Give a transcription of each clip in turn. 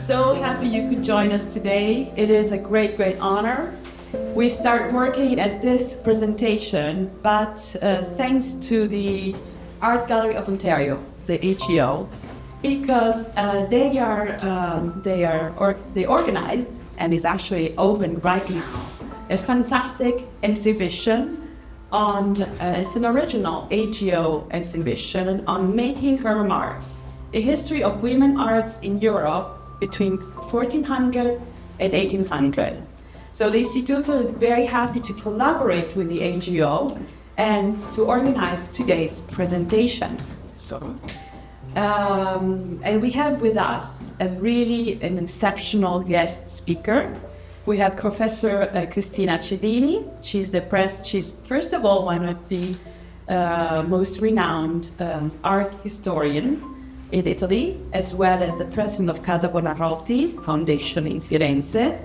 so happy you could join us today. It is a great, great honor. We start working at this presentation, but thanks to the Art Gallery of Ontario, the AGO, because they organize and is actually open right now a fantastic exhibition on it's an original AGO exhibition on making her marks, a history of women arts in Europe between 1400 and 1800. So the Istituto is very happy to collaborate with the AGO and to organize today's presentation. And we have with us an exceptional guest speaker. We have Professor Cristina Acidini. She's first of all one of the most renowned art historian in Italy, as well as the president of Casa Buonarroti Foundation in Firenze,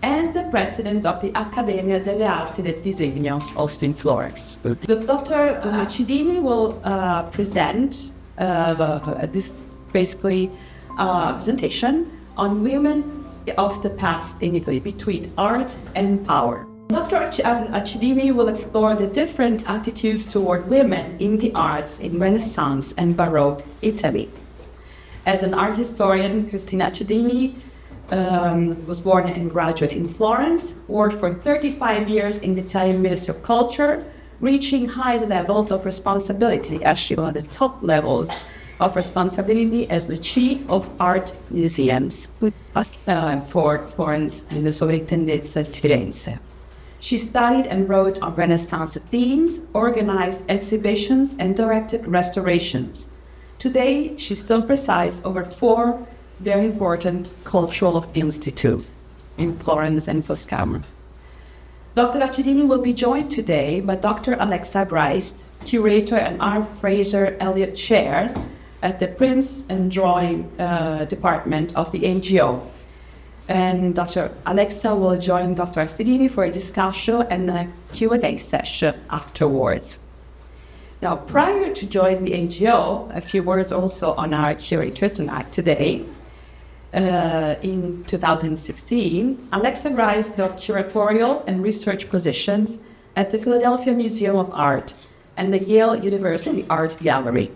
and the president of the Accademia delle Arti del Disegno, also in Florence. The Dr. Acidini will present this presentation on women of the past in Italy, between art and power. Dr. Acidini will explore the different attitudes toward women in the arts in Renaissance and Baroque Italy. As an art historian, Cristina Acidini was born and graduated in Florence, worked for 35 years in the Italian Ministry of Culture, reaching high levels of responsibility, actually one of the top levels of responsibility as the chief of art museums for Florence and the Sovrintendenza di Firenze. She studied and wrote on Renaissance themes, organized exhibitions, and directed restorations. Today, she still presides over 4 very important cultural institutes in Florence and Toscana. Dr. Acidini will be joined today by Dr. Alexa Greist, curator and Art Fraser Elliott Chair at the Prints and Drawing Department of the AGO. And Dr. Alexa will join Dr. Acidini for a discussion and a Q&A session afterwards. Now, prior to joining the AGO, a few words also on our curator tonight today. In 2016, Alexa Greist held curatorial and research positions at the Philadelphia Museum of Art and the Yale University Art Gallery.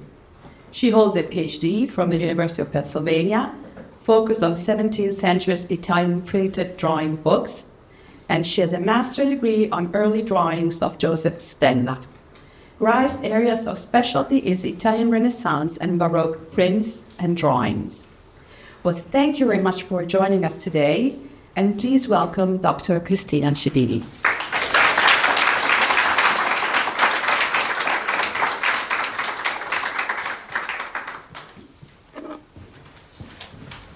She holds a PhD from the University of Pennsylvania, focused on 17th century Italian printed drawing books, and she has a master's degree on early drawings of Joseph Stella. Greist's areas of specialty is Italian Renaissance and Baroque prints and drawings. Well, thank you very much for joining us today, and please welcome Dr. Cristina Acidini.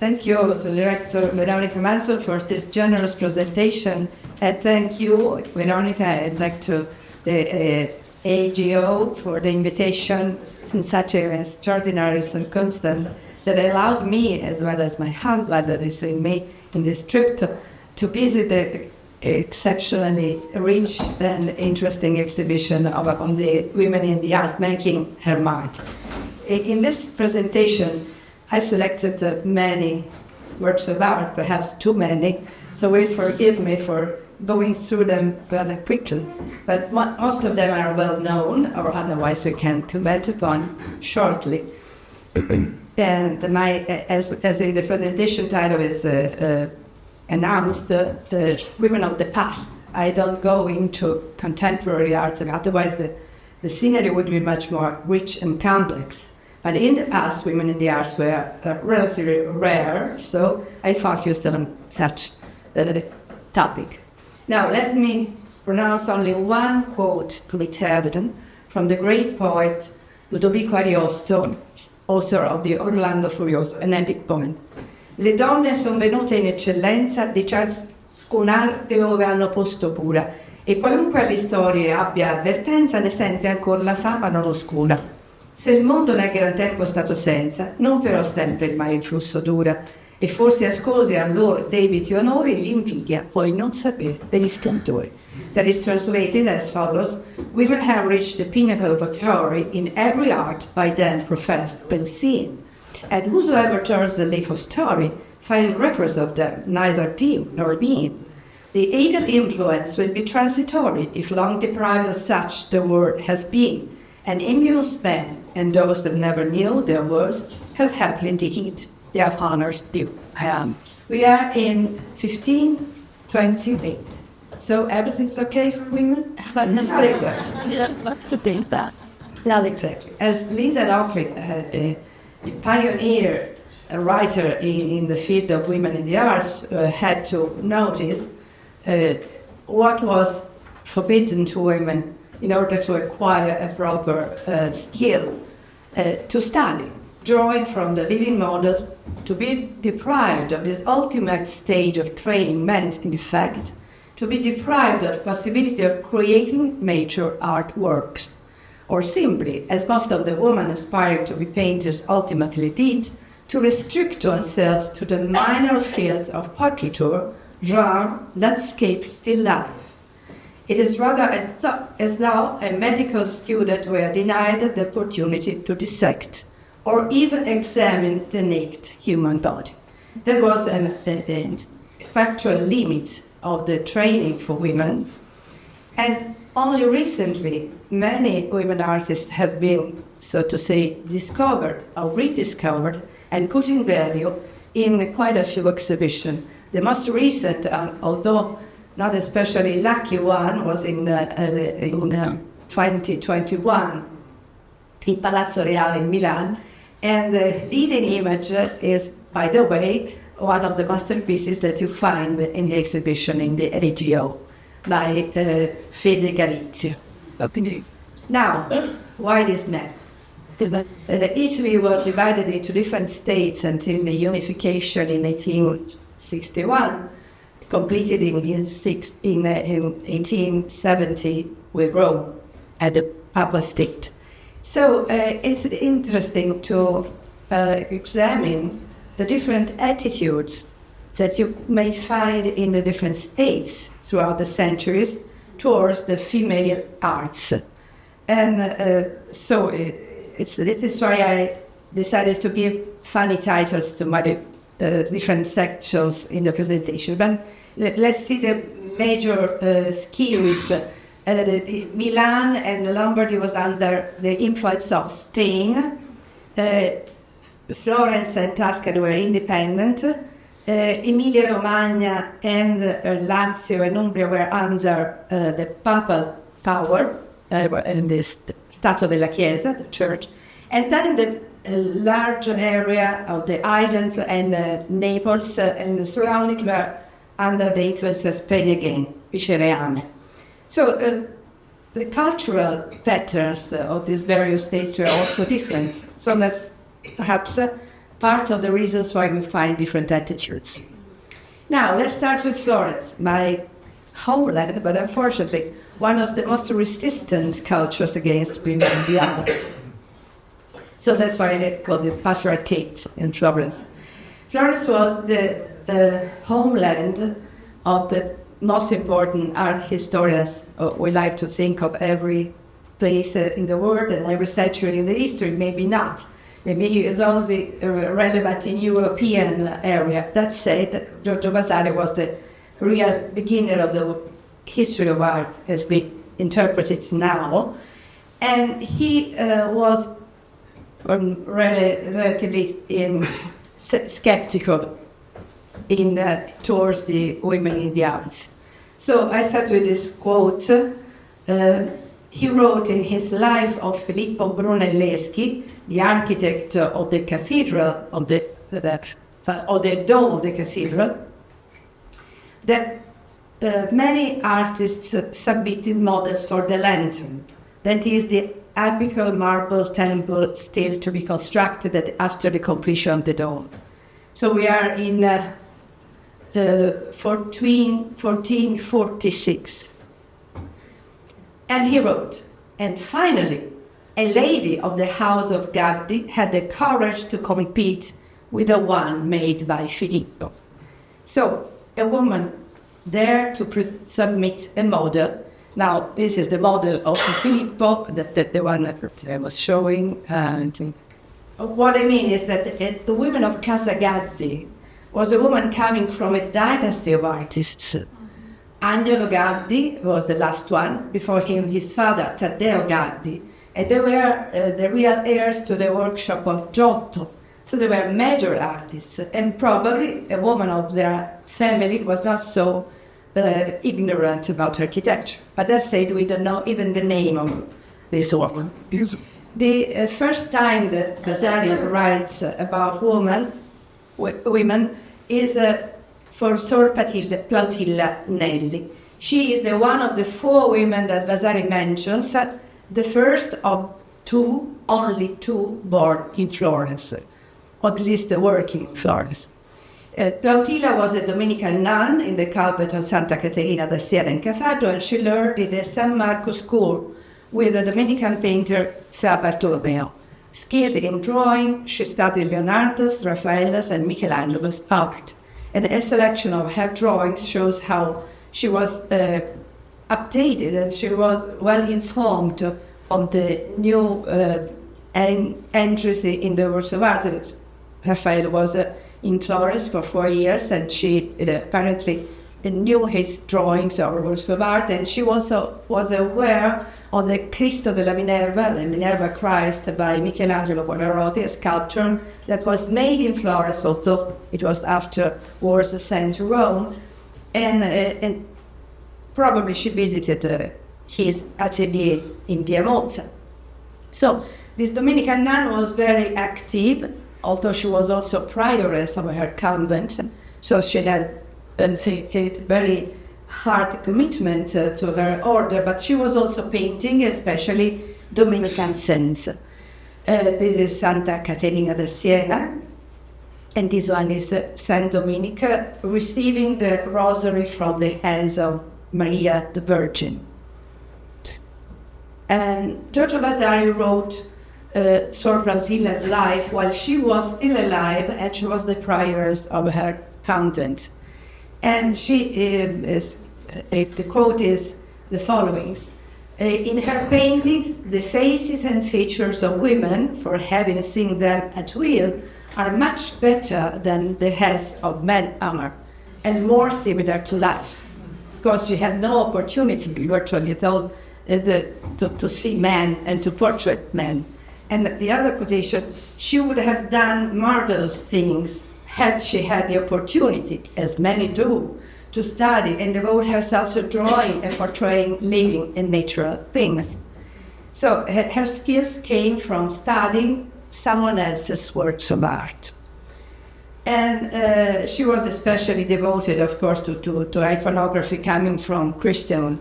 Thank you to Director Veronica Manzo for this generous presentation, and thank you, Veronica, and like to the AGO for the invitation in such an extraordinary circumstance that allowed me, as well as my husband that is with me in this trip, to visit the exceptionally rich and interesting exhibition on the women in the arts making her mark. In this presentation, I selected many works of art, perhaps too many, so will forgive me for going through them rather quickly. But most of them are well known, or otherwise we can comment upon shortly. And as in the presentation title is announced, the women of the past. I don't go into contemporary arts, otherwise the scenery would be much more rich and complex. But in the past, women in the arts were relatively rare, so I focused on such a topic. Now, let me pronounce only one quote from the great poet Ludovico Ariosto, author of the Orlando Furioso, an epic poem. Le donne sono venute in eccellenza di ciascun'arte dove hanno posto pura, e qualunque alle storie abbia avvertenza ne sente ancora la fama non oscura. Se il mondo nel gran tempo è stato senza, non però sempre il mare in flusso dura, e forse ascose a loro debiti onori l'invidia, poi non sapere degli splendori. That is translated as follows: women have reached the pinnacle of authority in every art by them professed but seen, and whosoever turns the leaf of story find records of them, neither do nor being. The evil influence will be transitory if long deprived of such the world has been, and immense men and those that never knew their worth have happily digged their honors due. We are in 1528. So everything's okay for women? Not exactly. Not exactly. As Linda Lockley, a pioneer, a writer in the field of women in the arts, had to notice what was forbidden to women in order to acquire a proper skill to study. Drawing from the living model, to be deprived of this ultimate stage of training meant, in fact, to be deprived of the possibility of creating major artworks, or simply, as most of the women aspiring to be painters ultimately did, to restrict oneself to the minor fields of portraiture, genre, landscape, still life. It is rather as though a medical student were denied the opportunity to dissect or even examine the naked human body. There was a factual limit of the training for women, and only recently many women artists have been, so to say, discovered or rediscovered and put in value in quite a few exhibitions. The most recent, although not especially lucky one, was in 2021 in Palazzo Reale in Milan, and the leading image is, by the way, one of the masterpieces that you find in the exhibition in the AGO by Fede Galizio. Now, why this map? Italy was divided into different states until the unification in 1861, completed in 1870 with Rome at the Papal State. So it's interesting to examine the different attitudes that you may find in the different states throughout the centuries towards the female arts. And so this is why I decided to give funny titles to my different sections in the presentation. But let's see the major skills. Milan and Lombardy was under the influence of Spain. Florence and Tuscany were independent. Emilia-Romagna and Lazio and Umbria were under the papal power, in the Stato della Chiesa, the church. And then the large area of the islands and Naples and the surrounding were under the influence of Spain again, Vicereale. So the cultural patterns of these various states were also different. So that's perhaps part of the reasons why we find different attitudes. Now, let's start with Florence, my homeland, but unfortunately, one of the most resistant cultures against women in the arts. So that's why I call it patriarchate in Florence. Florence was the homeland of the most important art historians. We like to think of every place in the world and every century in the history, maybe not. Maybe it's only relevant in European area. That said, Giorgio Vasari was the real beginner of the history of art as we interpret it now. And he was relatively skeptical towards the women in the arts. So I start with this quote. He wrote in his life of Filippo Brunelleschi, the architect of the cathedral, of the dome of the cathedral, that many artists submitted models for the lantern. That is the apical marble temple still to be constructed after the completion of the dome. So we are in 1446. And he wrote, and finally, a lady of the house of Gaddi had the courage to compete with the one made by Filippo. So, a woman there to submit a model. Now, this is the model of Filippo, the one that I was showing. What I mean is that the women of Casa Gaddi was a woman coming from a dynasty of artists. Angelo Gaddi was the last one, before him his father, Taddeo Gaddi, and they were the real heirs to the workshop of Giotto. So they were major artists, and probably a woman of their family was not so ignorant about architecture. But that said, we don't know even the name of this woman. The first time that Vasari writes about women is for Sor Plautilla Nelli. She is one of the 4 women that Vasari mentions, the first of 2, only 2 born in Florence, or at least working in Florence. Plautilla was a Dominican nun in the convent of Santa Caterina da Siena in Cafaggio, and she learned in the San Marco school with the Dominican painter Fra Bartolomeo. Skilled in drawing, she studied Leonardo's, Raffaello's, and Michelangelo's art. And a selection of her drawings shows how she was updated and she was well informed of the new entries in the works of art. Raphael was in Florence for 4 years, and she apparently knew his drawings or works of art, and she also was aware of the Cristo della Minerva, the Minerva Christ by Michelangelo Buonarroti, a sculptor that was made in Florence, although it was afterwards sent to Rome, and probably she visited his atelier in Piedmont. So this Dominican nun was very active, although she was also prioress of her convent, so she had a very hard commitment to her order, but she was also painting, especially Dominican saints. This is Santa Caterina da Siena, and this one is Saint Dominic receiving the rosary from the hands of Maria the Virgin. And Giorgio Vasari wrote Sor Plautilla's life while she was still alive, and she was the prioress of her convent. And the quote is the following: in her paintings, the faces and features of women, for having seen them at will, are much better than the heads of men are, and more similar to life. Because she had no opportunity, virtually at all, to see men and to portrait men. And the other quotation, she would have done marvelous things had she had the opportunity, as many do, to study and devote herself to drawing and portraying living and natural things. So her skills came from studying someone else's works of art. And she was especially devoted, of course, to iconography coming from Christian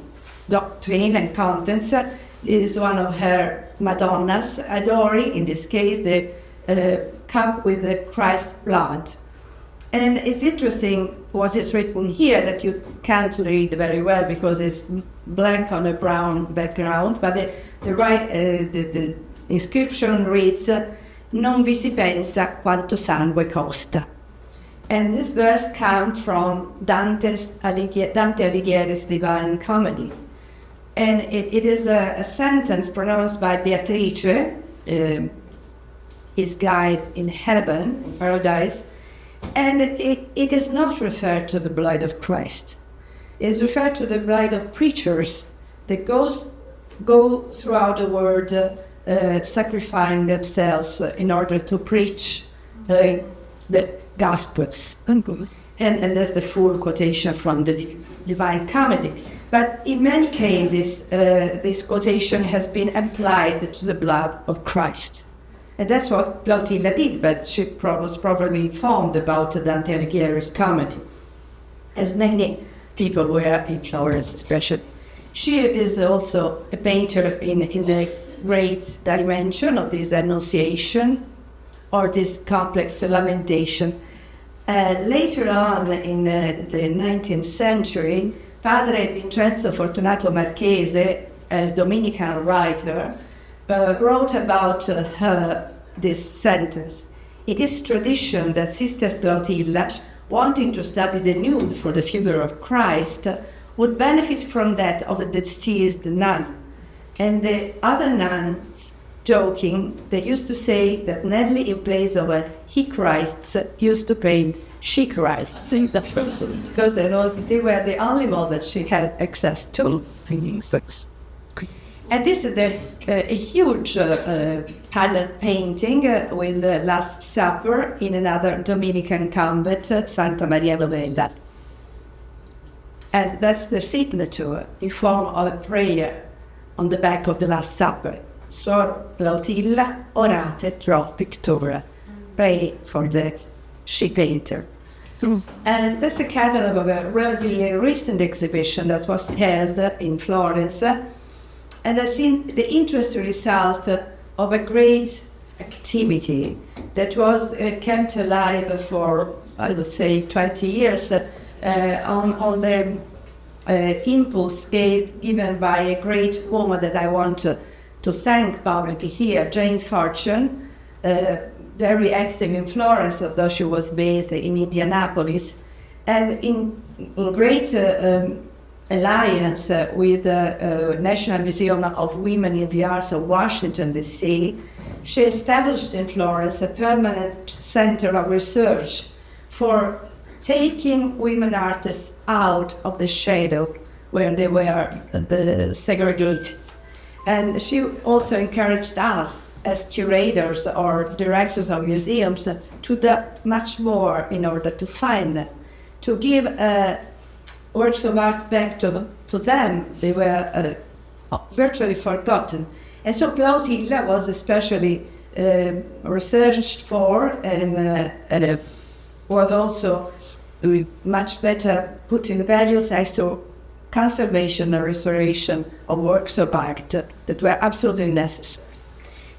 doctrine and contents. This is one of her Madonnas, adoring, in this case, the cup with the Christ's blood. And it's interesting what is written here that you can't read very well because it's blank on a brown background, but the inscription reads, "Non vi si pensa quanto sangue costa." And this verse comes from Dante Alighieri's Divine Comedy. And it is a sentence pronounced by Beatrice, his guide in heaven, paradise, and it is not referred to the blood of Christ. It is referred to the blood of preachers that go throughout the world sacrificing themselves in order to preach the Gospels. And that's the full quotation from the Divine Comedy. But in many cases, this quotation has been applied to the blood of Christ. And that's what Plautilla did, but she was probably informed about Dante Alighieri's comedy, as many people were in Florence especially. She is also a painter in the great dimension of this Annunciation, or this complex lamentation. Later on in the 19th century, Padre Vincenzo Fortunato Marchese, a Dominican writer, wrote about this sentence. It is tradition that Sister Plautilla, wanting to study the nude for the figure of Christ, would benefit from that of the deceased nun, and the other nuns joking, they used to say that Nelli, in place of a he Christs, used to paint she Christs. Because they were the only models she had access to. And this is a huge panel painting with the Last Supper in another Dominican convent, Santa Maria Novella. And that's the signature in form of a prayer on the back of the Last Supper. Sor Plautilla, orate pro pictura. Pray for the she painter. And that's a catalog of a relatively recent exhibition that was held in Florence. And that's the interesting result of a great activity that was kept alive for, I would say, 20 years on the impulse given by a great woman that I want to thank publicly here, Jane Fortune, very active in Florence, although she was based in Indianapolis, and in great alliance with the National Museum of Women in the Arts of Washington, D.C., she established in Florence a permanent center of research for taking women artists out of the shadow where they were segregated. And she also encouraged us as curators or directors of museums to do much more in order to find them, to give works of art back to them. They were virtually forgotten. And so Plautilla was especially researched for and was also much better put in value as to conservation and restoration of works of art that were absolutely necessary.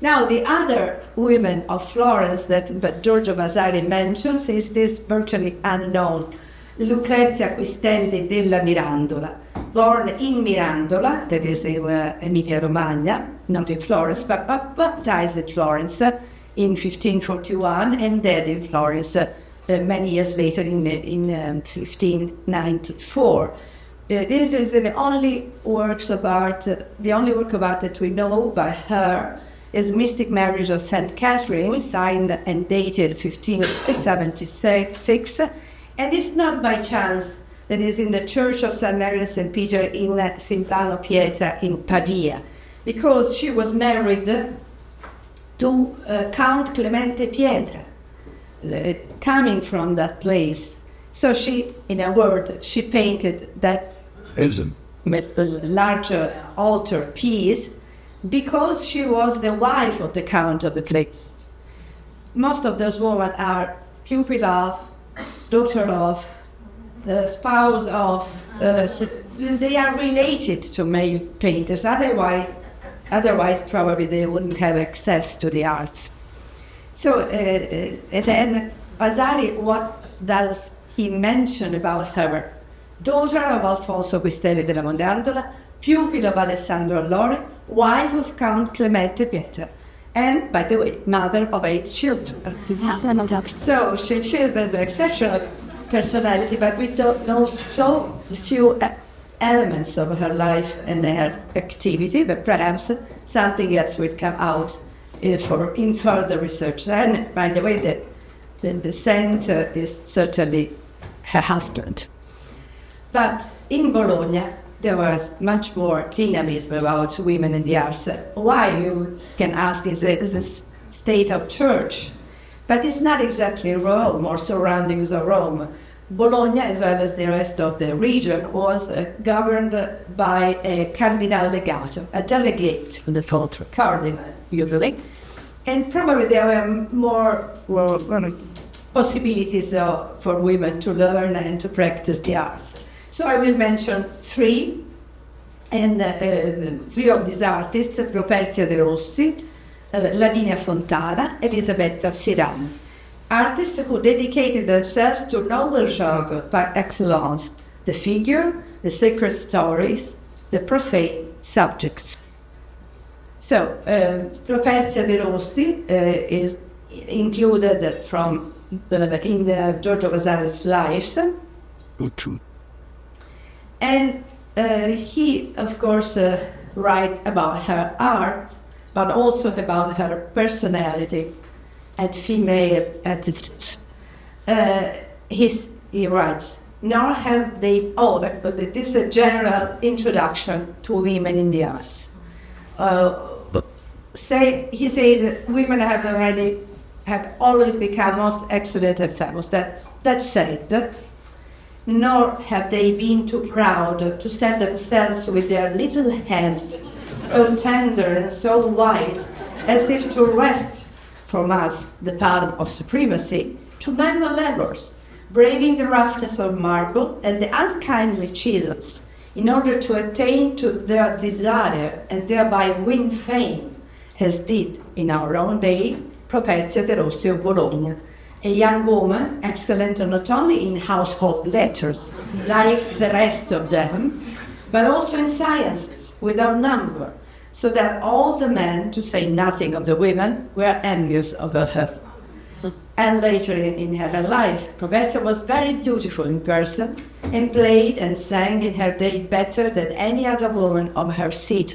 Now, the other women of Florence that Giorgio Vasari mentions is this virtually unknown Lucrezia Quistelli della Mirandola, born in Mirandola, that is in Emilia-Romagna, not in Florence, but baptized in Florence in 1541 and dead in Florence many years later in 1594. This is the only work of art that we know by her is Mystic Marriage of St. Catherine, signed and dated 1576, and it's not by chance that it's in the Church of St. Mary and St. Peter in Silvano Pietra in Pavia, because she was married to Count Clemente Pietra, coming from that place. So she, in a word, she painted that larger altar piece because she was the wife of the Count of the place. Most of those women are pupil of, daughter of, spouse of, they are related to male painters, otherwise probably they wouldn't have access to the arts. So, and then Vasari, what does he mention about her? Daughter of Alfonso Quistelli della Mirandola, pupil of Alessandro Allori, wife of Count Clemente Pietra, and, by the way, mother of 8 children. So she has an exceptional personality, but we don't know so few elements of her life and her activity, but perhaps something else will come out in further research. And, by the way, the saint is certainly her husband. But in Bologna, there was much more dynamism about women in the arts. Why, you can ask, is this state of church? But it's not exactly Rome or surroundings of Rome. Bologna, as well as the rest of the region, was governed by a cardinal legato, a delegate from the cardinal, usually. And probably there were more possibilities for women to learn and to practice the arts. So I will mention 3, and 3 of these artists: Properzia de Rossi, Lavinia Fontana, Elisabetta Sirani. Artists who dedicated themselves to noble genre par excellence, the figure, the sacred stories, the profane subjects. So, Properzia de Rossi is included in Giorgio Vasari's lives. And he, of course, write about her art, but also about her personality and female attitudes. He writes, nor have they, but this is a general introduction to women in the arts. He says that women have always become most excellent examples. That said, nor have they been too proud to set themselves with their little hands so tender and so white, as if to wrest from us the palm of supremacy, to manual labors, braving the roughness of marble and the unkindly chisels, in order to attain to their desire and thereby win fame, as did in our own day Properzia de Rossi of Bologna, a young woman excellent not only in household letters, like the rest of them, but also in sciences without number, so that all the men, to say nothing of the women, were envious of her. And later in her life, Properzia was very beautiful in person and played and sang in her day better than any other woman of her seat.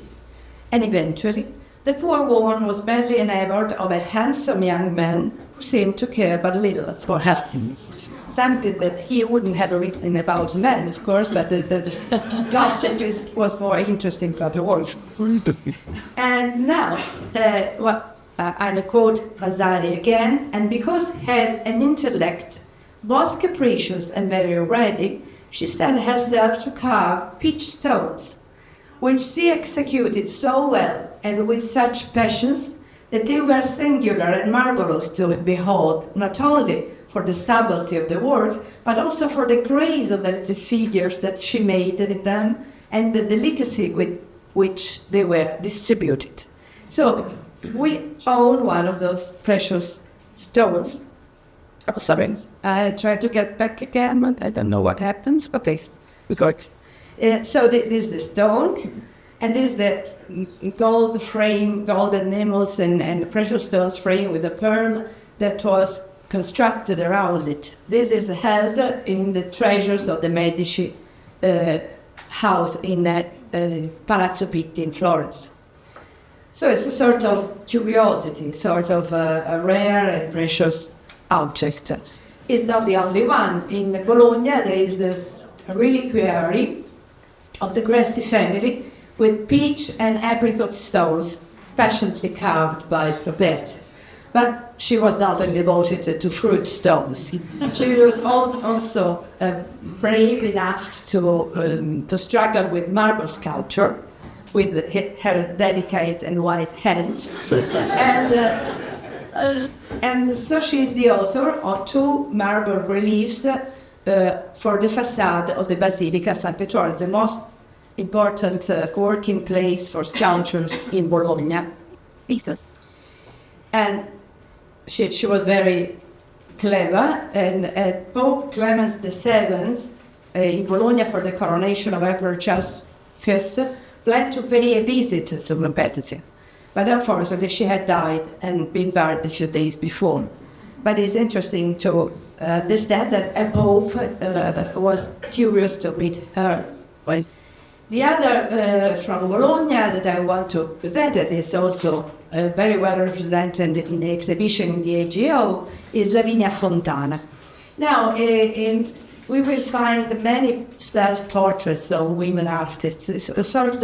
And eventually, the poor woman was badly enamored of a handsome young man who seemed to care but little for husbands. Something that he wouldn't have written about men, of course, but the gossip was more interesting for the world. And now, I quote Vasari again, and because he had an intellect both capricious and very ready, she set herself to carve peach stones, which she executed so well and with such patience that they were singular and marvelous to behold, not only for the subtlety of the work, but also for the grace of the figures that she made in them and the delicacy with which they were distributed. So we own one of those precious stones. Oh, sorry. I tried to get back again, but I don't know what happens. Okay, we got it. So this is the stone, and this is the gold frame, gold enamels and precious stones frame with a pearl that was constructed around it. This is held in the treasures of the Medici house in Palazzo Pitti in Florence. So it's a sort of curiosity, sort of a rare and precious object. It's not the only one. In Bologna there is this reliquary of the Greist family with peach and apricot stones passionately carved by Properzia. But she was not only devoted to fruit stones. She was also brave enough to struggle with marble sculpture with her delicate and white hands. And so she is the author of 2 marble reliefs for the facade of the Basilica San Pietro, the most important working place for sculptures in Bologna. And she was very clever, and Pope Clement VII in Bologna for the coronation of Emperor Charles I planned to pay a visit to Properzia. But unfortunately she had died and been buried a few days before. But it's interesting to understand that a pope was curious to meet her. The other from Bologna that I want to present, and is also very well represented in the exhibition in the AGO, is Lavinia Fontana. Now, we will find many self-portraits of women artists. It's a sort of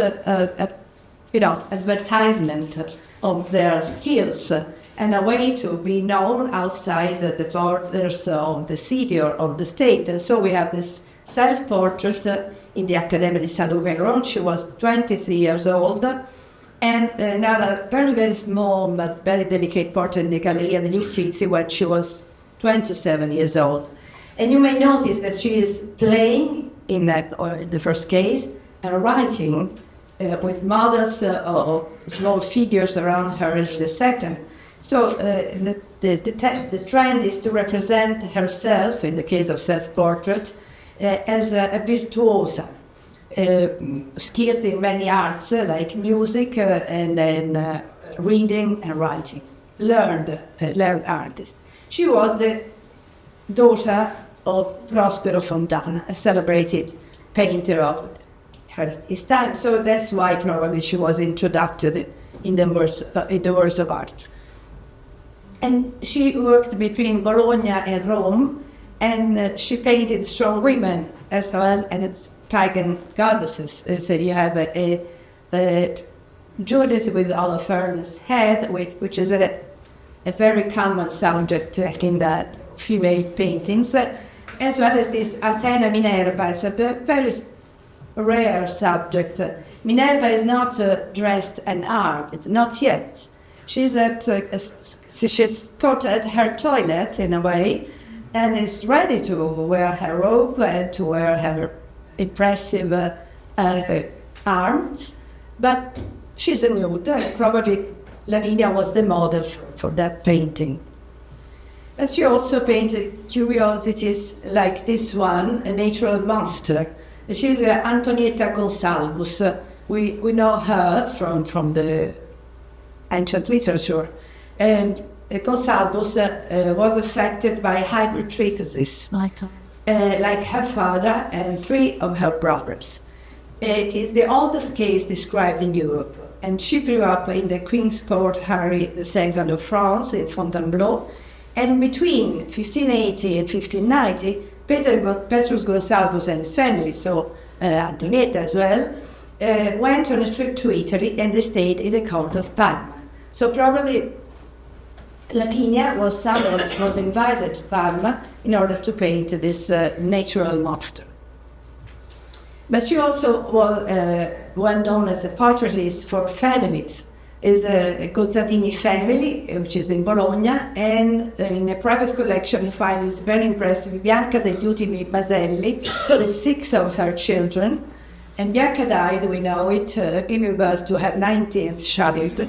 advertisement of their skills and a way to be known outside the borders of the city or of the state. And so we have this self-portrait in the Accademia di San Luca. She was 23 years old, and another very, very small but very delicate portrait in the Galleria degli Uffizi when she was 27 years old. And you may notice that she is playing in the first case and writing with models of small figures around her in the second. So the trend is to represent herself, in the case of self-portrait, as a virtuosa, skilled in many arts like music and reading and writing, learned artist. She was the daughter of Prospero Fontana, a celebrated painter of his time, so that's why probably she was introduced in the works of art. And she worked between Bologna and Rome, and she painted strong women as well, and it's pagan goddesses. So you have a Judith with Holofernes' head, which is a very common subject in the female paintings, as well as this Athena Minerva. It's a very rare subject. Minerva is not dressed and armed, not yet. She's caught at her toilet in a way, and is ready to wear her robe and to wear her impressive arms, but she's a nude. Probably Lavinia was the model for that painting. But she also painted curiosities like this one, a natural monster. She's Antonietta Gonsalvus. We know her from the ancient literature. And Gonsalvus was affected by hypertrichosis, like her father and 3 of her brothers. It is the oldest case described in Europe, and she grew up in the Queen's Court Harry II of France in Fontainebleau, and between 1580 and 1590, Petrus Gonsalvus and his family, so Antonietta as well, went on a trip to Italy, and they stayed in the court of Parma. So probably Lavinia was someone that was invited to Parma in order to paint this natural monster. But she also was well known as a portraitist for families. Is a Cozzadini family, which is in Bologna, and in a private collection you find this very impressive Bianca degli Ultimi Maselli, with 6 of her children. And Bianca died, we know it, giving birth to her 19th child.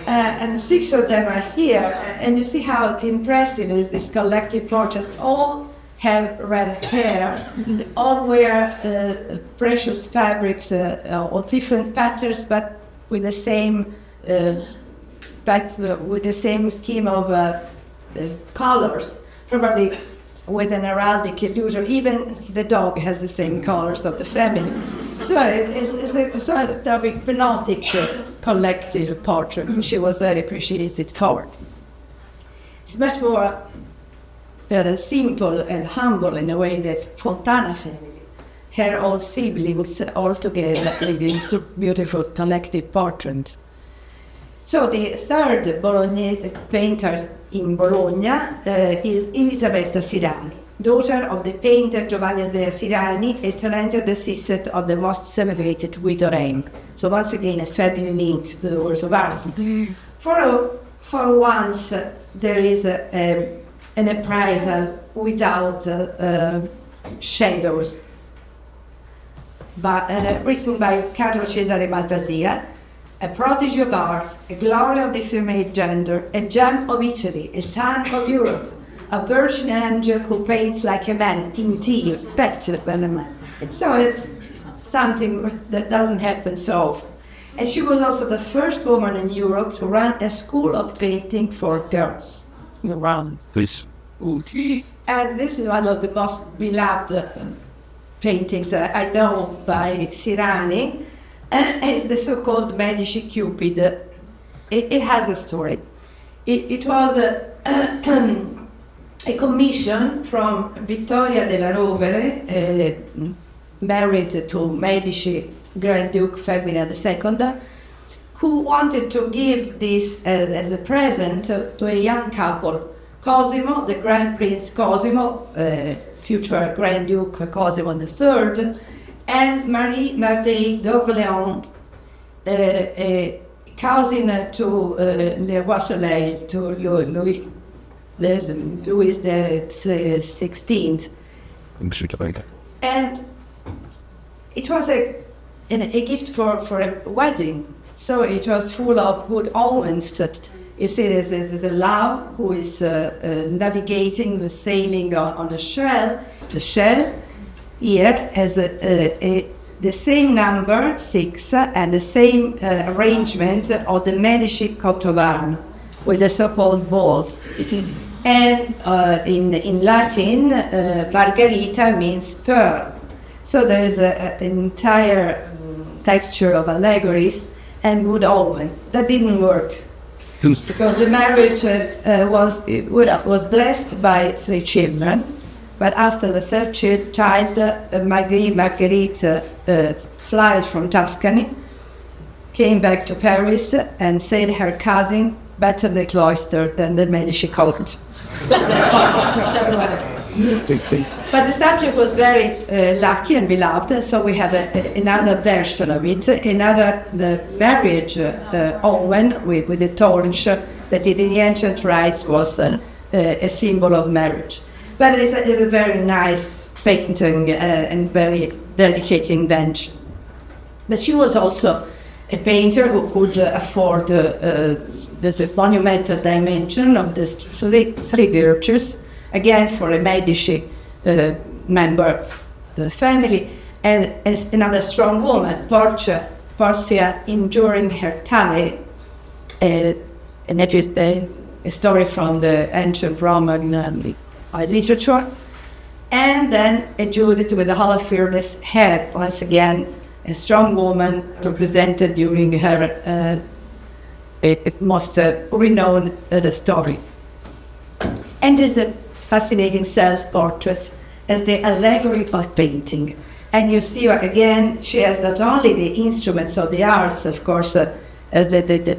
And 6 of them are here, and you see how impressive is this collective portraits. All have red hair, all wear precious fabrics or different patterns, but with the same scheme of colors, probably with an heraldic illusion. Even the dog has the same colors of the family. So it's a sort of hypnotic collective portrait, which she was very appreciated for. It's much more simple and humble in a way that Fontana family, her old siblings all together in this beautiful collective portrait. So the third Bolognese painter in Bologna is Elisabetta Sirani, daughter of the painter Giovanni Andrea Sirani, a talented assistant of the most celebrated Guido Reni. So once again, a family linked to the works of art. For once, there is an appraisal without shadows, but written by Carlo Cesare Malvasia, a prodigy of art, a glory of the female gender, a gem of Italy, a son of Europe, a virgin angel who paints like a man, indeed, better than a man. So it's something that doesn't happen so often. And she was also the first woman in Europe to run a school of painting for girls. Around this. And this is one of the most beloved paintings I know by Sirani, and it's the so-called Medici Cupid. It has a story. It was a commission from Vittoria della Rovere, married to Medici Grand Duke Ferdinand II, who wanted to give this as a present to a young couple, Cosimo, the Grand Prince Cosimo, future Grand Duke Cosimo III, and Marie Marguerite d'Orléans, a cousin to Le Roi Soleil, to Louis XVI. And it was a gift for a wedding, so it was full of good omens. That you see, there's a love who is navigating, sailing on a shell. The shell here has the same number, 6, and the same arrangement of the Medici coat of arms, with the so-called balls. And in Latin, Margherita means pearl. So there is an entire texture of allegories. and good omen. That didn't work because the marriage was blessed by 3 children, but after the third child, Marguerite flies from Tuscany, came back to Paris, and said her cousin better the cloister than the Medici court. But the subject was very lucky and beloved, so we have another version of it, the marriage omen with the torch that in the ancient rites was a symbol of marriage. But it's a very nice painting and very delicate invention. But she was also a painter who could afford the monumental dimension of the three virtues, again for a Medici member of the family, and another strong woman, Portia, enduring her tally, and that is a story from the ancient Roman literature, and then a Judith with a hollow fearless head, once again a strong woman represented during her most renowned story. And there's a fascinating self-portrait as the allegory of painting. And you see again, she has not only the instruments of the arts, of course, the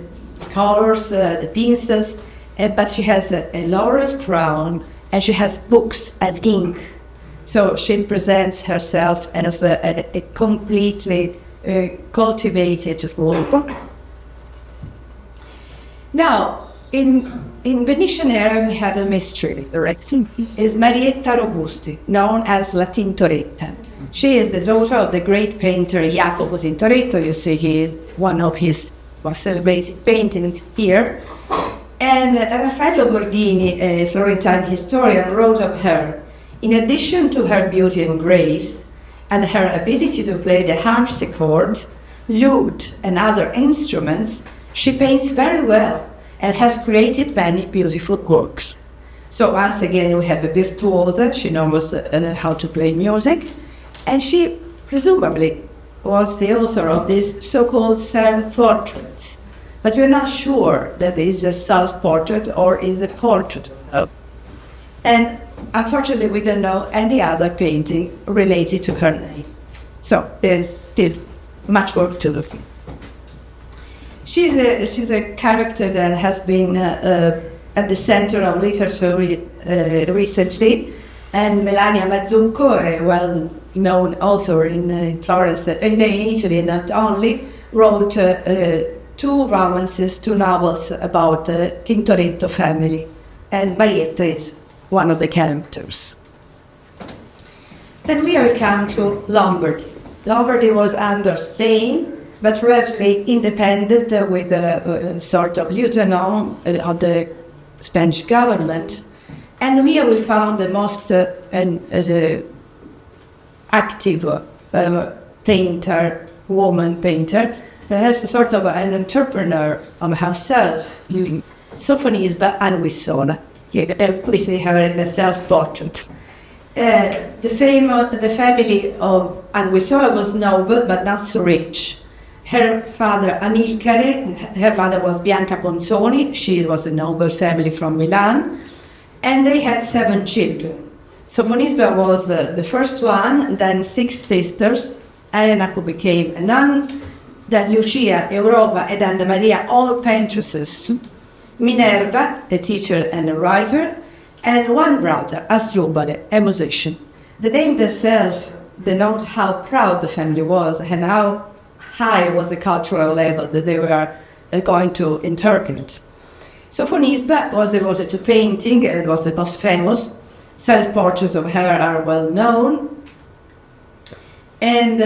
colors, the pincers, but she has a laurel crown, and she has books and ink. So she presents herself as a completely cultivated woman. Now, in Venetian era, we have a mystery. Is Marietta Robusti, known as La Tintoretta. She is the daughter of the great painter Jacopo Tintoretto. You see here one of his most celebrated paintings here. And Raffaello Bordini, a Florentine historian, wrote of her, in addition to her beauty and grace, and her ability to play the harpsichord, lute, and other instruments, she paints very well and has created many beautiful works. So once again, we have a virtuosa. She knows how to play music, and she presumably was the author of these so-called self-portraits. But we're not sure that it is a self-portrait or is a portrait. And unfortunately, we don't know any other painting related to her name. So there's still much work to do. She's a character that has been at the center of literature recently, and Melania Mazzucco, a well-known author in Florence, in Italy not only, wrote 2 romances, 2 novels about the Tintoretto family, and Marietta is one of the characters. Then we have come to Lombardy. Lombardy was under Spain, but relatively independent with a sort of lieutenant of the Spanish government. And here we found the most active painter, woman painter, perhaps a sort of an entrepreneur of herself, Sofonisba Anguissola. We see her in the self-portrait. The family of Anguissola was noble but not so rich. Her father Amilcare, her father was Bianca Ponzoni, she was a noble family from Milan, and they had 7 children. Sofonisba was the first one, then 6 sisters, Elena, who became a nun, then Lucia, Europa, and Anna Maria, all paintresses, Minerva, a teacher and a writer, and 1 brother, Asdrubale, a musician. The name themselves denote how proud the family was and how high was the cultural level that they were going to interpret. Sofonisba was devoted to painting, it was the most famous. Self-portraits of her are well known. And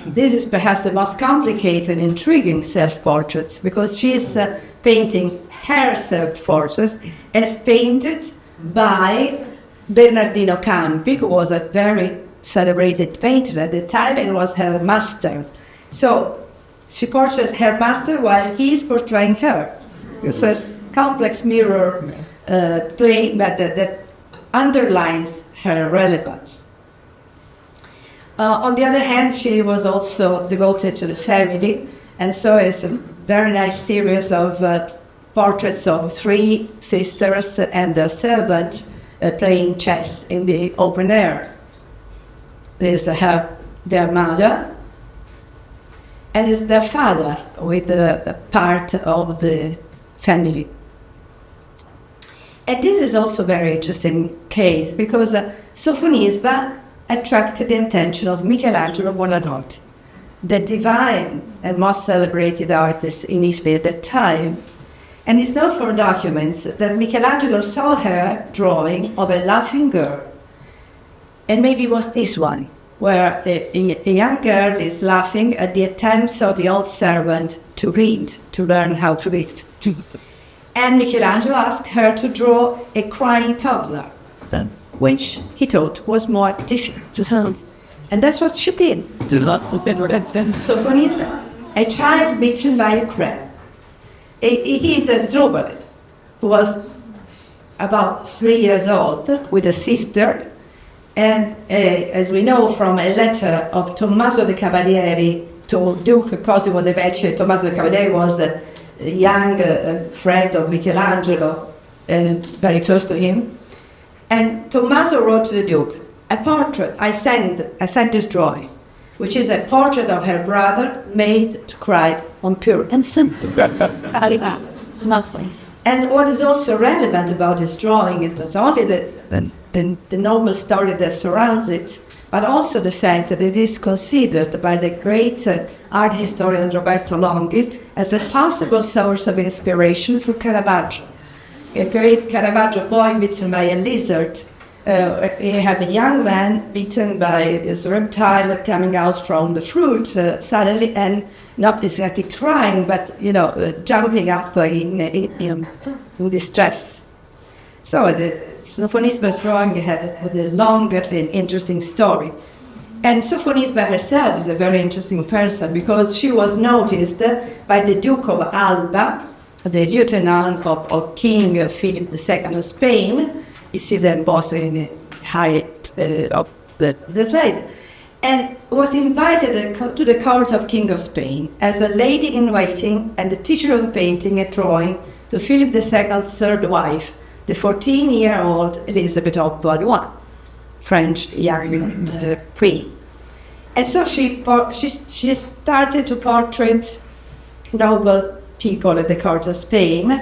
this is perhaps the most complicated and intriguing self-portraits, because she is painting her self-portraits as painted by Bernardino Campi, who was a very celebrated painter at the time and was her master. So she portrays her master while he is portraying her. It's a complex mirror play, but that underlines her relevance. On the other hand, she was also devoted to the family, And so it's a very nice series of portraits of 3 sisters and their servant playing chess in the open air. There's their mother, and it's their father with a part of the family. And this is also a very interesting case because Sofonisba attracted the attention of Michelangelo Buonarroti, the divine and most celebrated artist in Italy at that time. And it's known for documents that Michelangelo saw her drawing of a laughing girl. And maybe it was this one, where a young girl is laughing at the attempts of the old servant to read, to learn how to read. And Michelangelo asked her to draw a crying toddler, which he thought was more difficult. And that's what she did. Sofonisba, a child beaten by a crab. He is Asdrubal, who was about 3 years old, with a sister. And as we know from a letter of Tommaso de' Cavalieri to Duke Cosimo de' Medici, Tommaso de' Cavalieri was a young friend of Michelangelo, very close to him. And Tommaso wrote to the Duke, a portrait, I sent this drawing, which is a portrait of her brother made to cry on pure and simple. Nothing. And what is also relevant about this drawing is not only the normal story that surrounds it, but also the fact that it is considered by the great art historian Roberto Longhi as a possible source of inspiration for Caravaggio. A great Caravaggio boy bitten by a lizard. You have a young man beaten by this reptile coming out from the fruit suddenly, and not exactly crying, but jumping up in distress. So the Sofonisba's drawing had a long and interesting story. And Sofonisba herself is a very interesting person because she was noticed by the Duke of Alba, the lieutenant of King Philip II of Spain. You see them both in the height of the side. And was invited to the court of King of Spain as a lady-in-waiting and a teacher of painting and drawing to Philip II's third wife, the 14-year-old Elisabetta of Valois, French young queen. And so she started to portrait noble people at the court of Spain,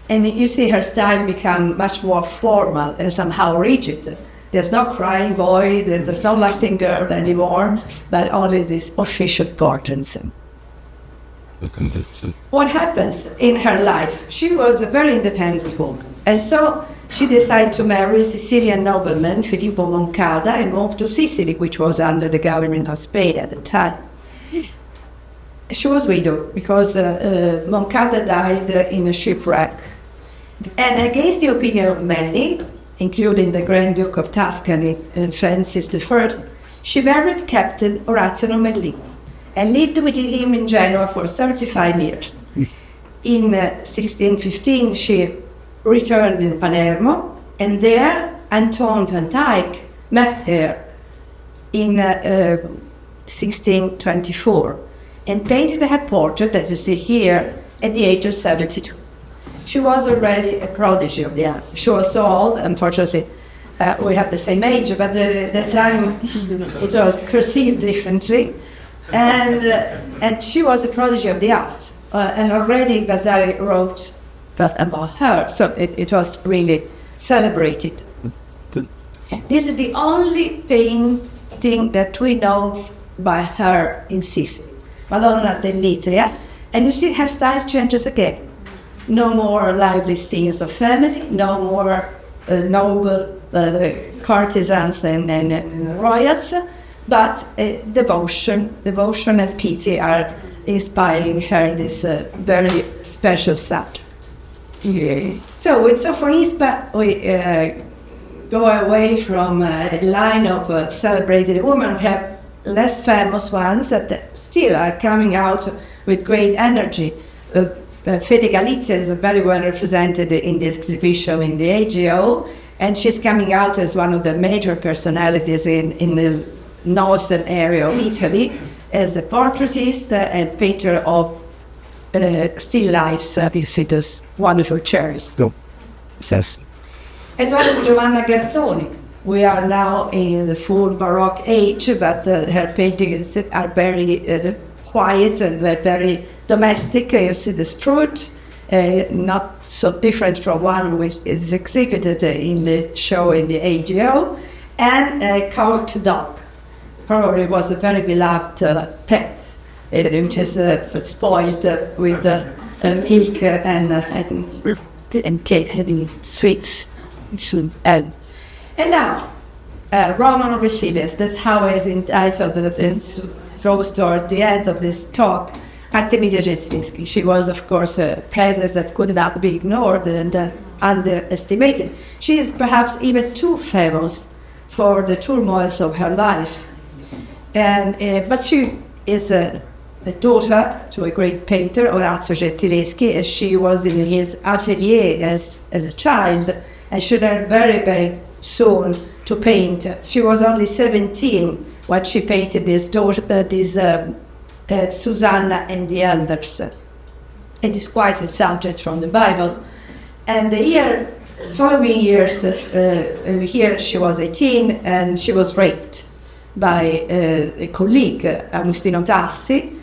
and you see her style become much more formal and somehow rigid. There's no crying boy, there's no laughing girl anymore, but only these official portraits. What happens in her life? She was a very independent woman, and so she decided to marry a Sicilian nobleman, Filippo Moncada, and moved to Sicily, which was under the government of Spain at the time. She was widowed because Moncada died in a shipwreck. And against the opinion of many, including the Grand Duke of Tuscany, Francis I, she married Captain Orazio Lomellini and lived with him in Genoa for 35 years. In 1615, she returned in Palermo, and there Antoine van Dyck met her in 1624 and painted her portrait, that you see here, at the age of 72. She was already a prodigy of the arts. She was so old, unfortunately, we have the same age, but at the time it was perceived differently. And she was a prodigy of the arts. And already Vasari wrote about her, so it was really celebrated. This is the only painting that we know by her in Sicily, Madonna dell'Itria, and you see her style changes again. No more lively scenes of family, no more noble courtesans and royals, but devotion and pity are inspiring her in this very special subject. Yeah. So with Sofonisba, we go away from a line of celebrated women. We have less famous ones that still are coming out with great energy. Fede Galizia is very well represented in the exhibition in the AGO, and she's coming out as one of the major personalities in the northern area of Italy as a portraitist and painter of still lifes. You see those wonderful chairs. No. Yes. As well as Giovanna Garzoni. We are now in the full Baroque age, but her paintings are very quiet and very domestic. You see the strut, not so different from one which is exhibited in the show in the AGO, and a court dog. Probably was a very beloved pet, which is spoiled with milk and cake and sweets. And now, Roman resilience, that's how I entitled it, goes toward the end of this talk. Artemisia Gentileschi. She was, of course, a presence that could not be ignored and underestimated. She is perhaps even too famous for the turmoils of her life. But she is a daughter to a great painter, Orazio Gentileschi, as she was in his atelier as a child, and she learned very, very soon to paint. She was only 17 when she painted this Susanna and the Elders. It is quite a subject from the Bible. And the following years, here she was 18 and she was raped by a colleague, Agostino Tassi,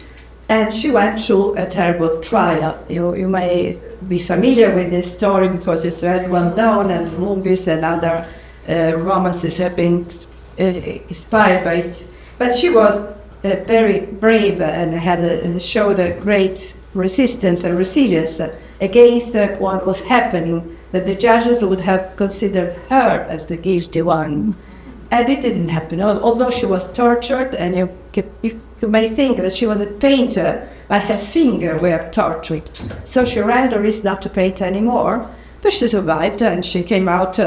and she went through a terrible trial. You may be familiar with this story because it's very well known, and movies and other romances have been inspired by it. But she was very brave and showed a great resistance and resilience against what was happening, that the judges would have considered her as the guilty one. And it didn't happen, although she was tortured, and you may think that she was a painter, but her fingers were tortured. So she ran the risk not to paint anymore, but she survived, and she came out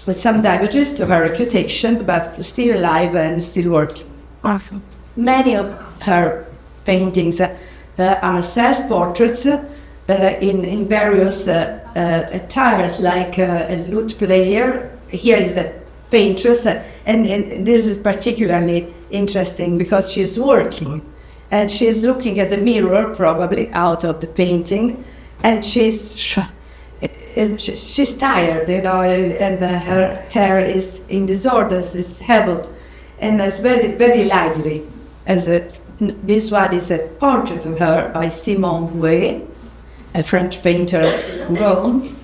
with some damages to her reputation, but still alive and still working. Awesome. Many of her paintings are self-portraits in various attires, like a lute player. Here is the paintress, and this is particularly interesting because she's working and she's looking at the mirror, probably out of the painting, and she's tired, and her hair is in disorders, it's heaved, and it's very, very lively. This one is a portrait of her by Simon Vouet, a French painter in Rome,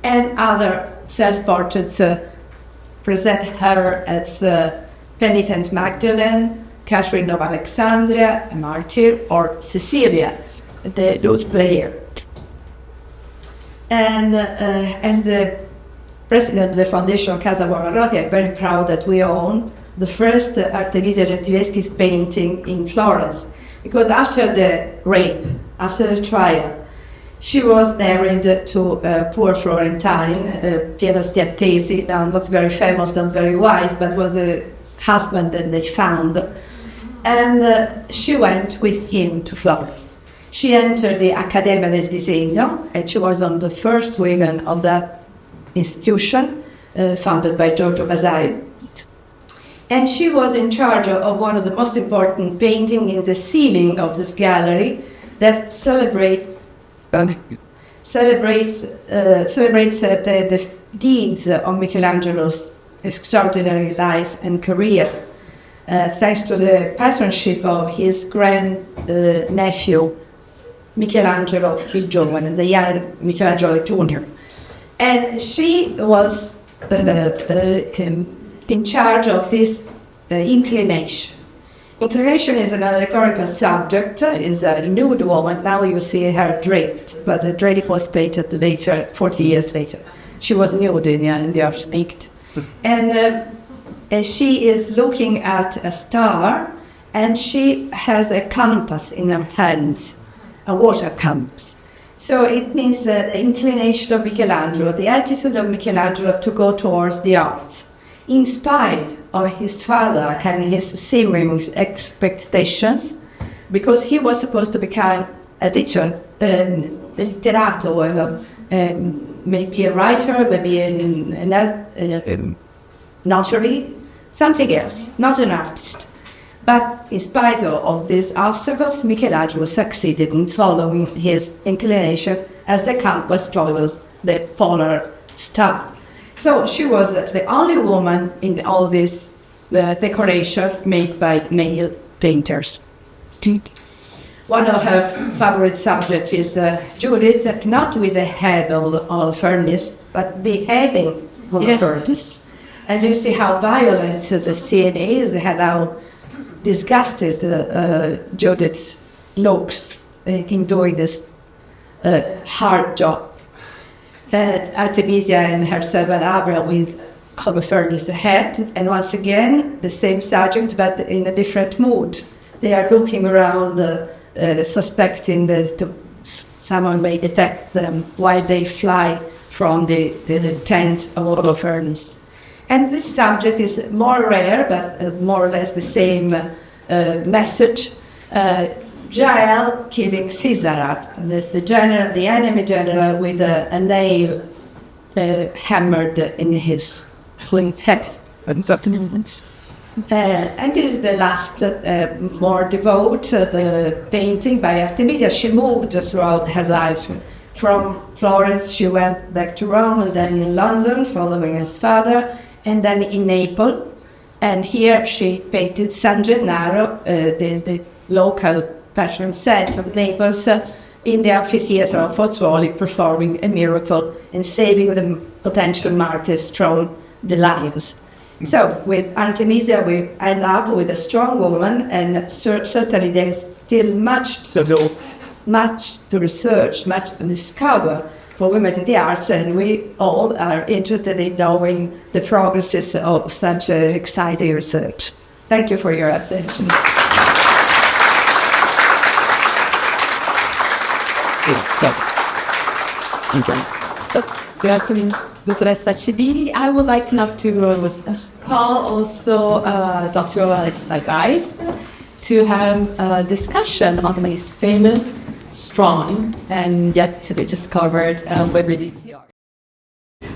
and other self-portraits present her as Penitent Magdalene, Catherine of Alexandria, a martyr, or Cecilia, the lute player. And as the president of the Foundation Casa Buonarroti, I'm very proud that we own the first Artemisia Gentileschi's painting in Florence, because after the rape, after the trial, she was married to a poor Florentine, Piero Stiattesi, now not very famous, not very wise, but was a husband that they found. And she went with him to Florence. She entered the Accademia del Disegno, and she was one of the first women of that institution, founded by Giorgio Vasari. And she was in charge of one of the most important paintings in the ceiling of this gallery that celebrates the deeds of Michelangelo's extraordinary life and career, thanks to the patronship of his grand nephew, Michelangelo il Giovane, the young Michelangelo Jr. And she was in charge of this inclination. Inclination is an allegorical subject, is a nude woman. Now you see her draped, but the drape was painted later, 40 years later. She was nude in the art naked. And she is looking at a star, and she has a compass in her hands, a water compass. So it means the inclination of Michelangelo, the attitude of Michelangelo to go towards the arts, in spite of his father and his siblings' expectations, because he was supposed to become a teacher, a literato, maybe a writer, maybe a notary, something else, not an artist. But in spite of these obstacles, Michelangelo succeeded in following his inclination as the compass follows the polar star. So she was the only woman in all this decoration made by male painters. One of her favorite subjects is Judith, not with the head of furnace, but beheading the furnace. And you see how violent the scene is, how disgusted Judith looks in doing this hard job. Artemisia and her servant Abra with Holofernes head, and once again the same subject but in a different mood. They are looking around, suspecting that someone may detect them while they fly from the tent of Holofernes. And this subject is more rare, but more or less the same message. Jael killing Caesar, the enemy general, with a nail hammered in his head. And this is the last more devout painting by Artemisia. She moved throughout her life. From Florence, she went back to Rome, and then in London, following his father, and then in Naples. And here she painted San Gennaro, the local patron saint of Naples, in the amphitheater of Pozzuoli, performing a miracle and saving the potential martyrs from the lions. So with Artemisia, we end up with a strong woman, and certainly there's still much to do, much to research, much to discover for women in the arts, and we all are interested in knowing the progresses of such exciting research. Thank you for your attention. Good afternoon, Dottoressa Acidini. I would like now to call also Dr. Alexa Greist to have a discussion on the most famous, strong, and yet to be discovered liberty art.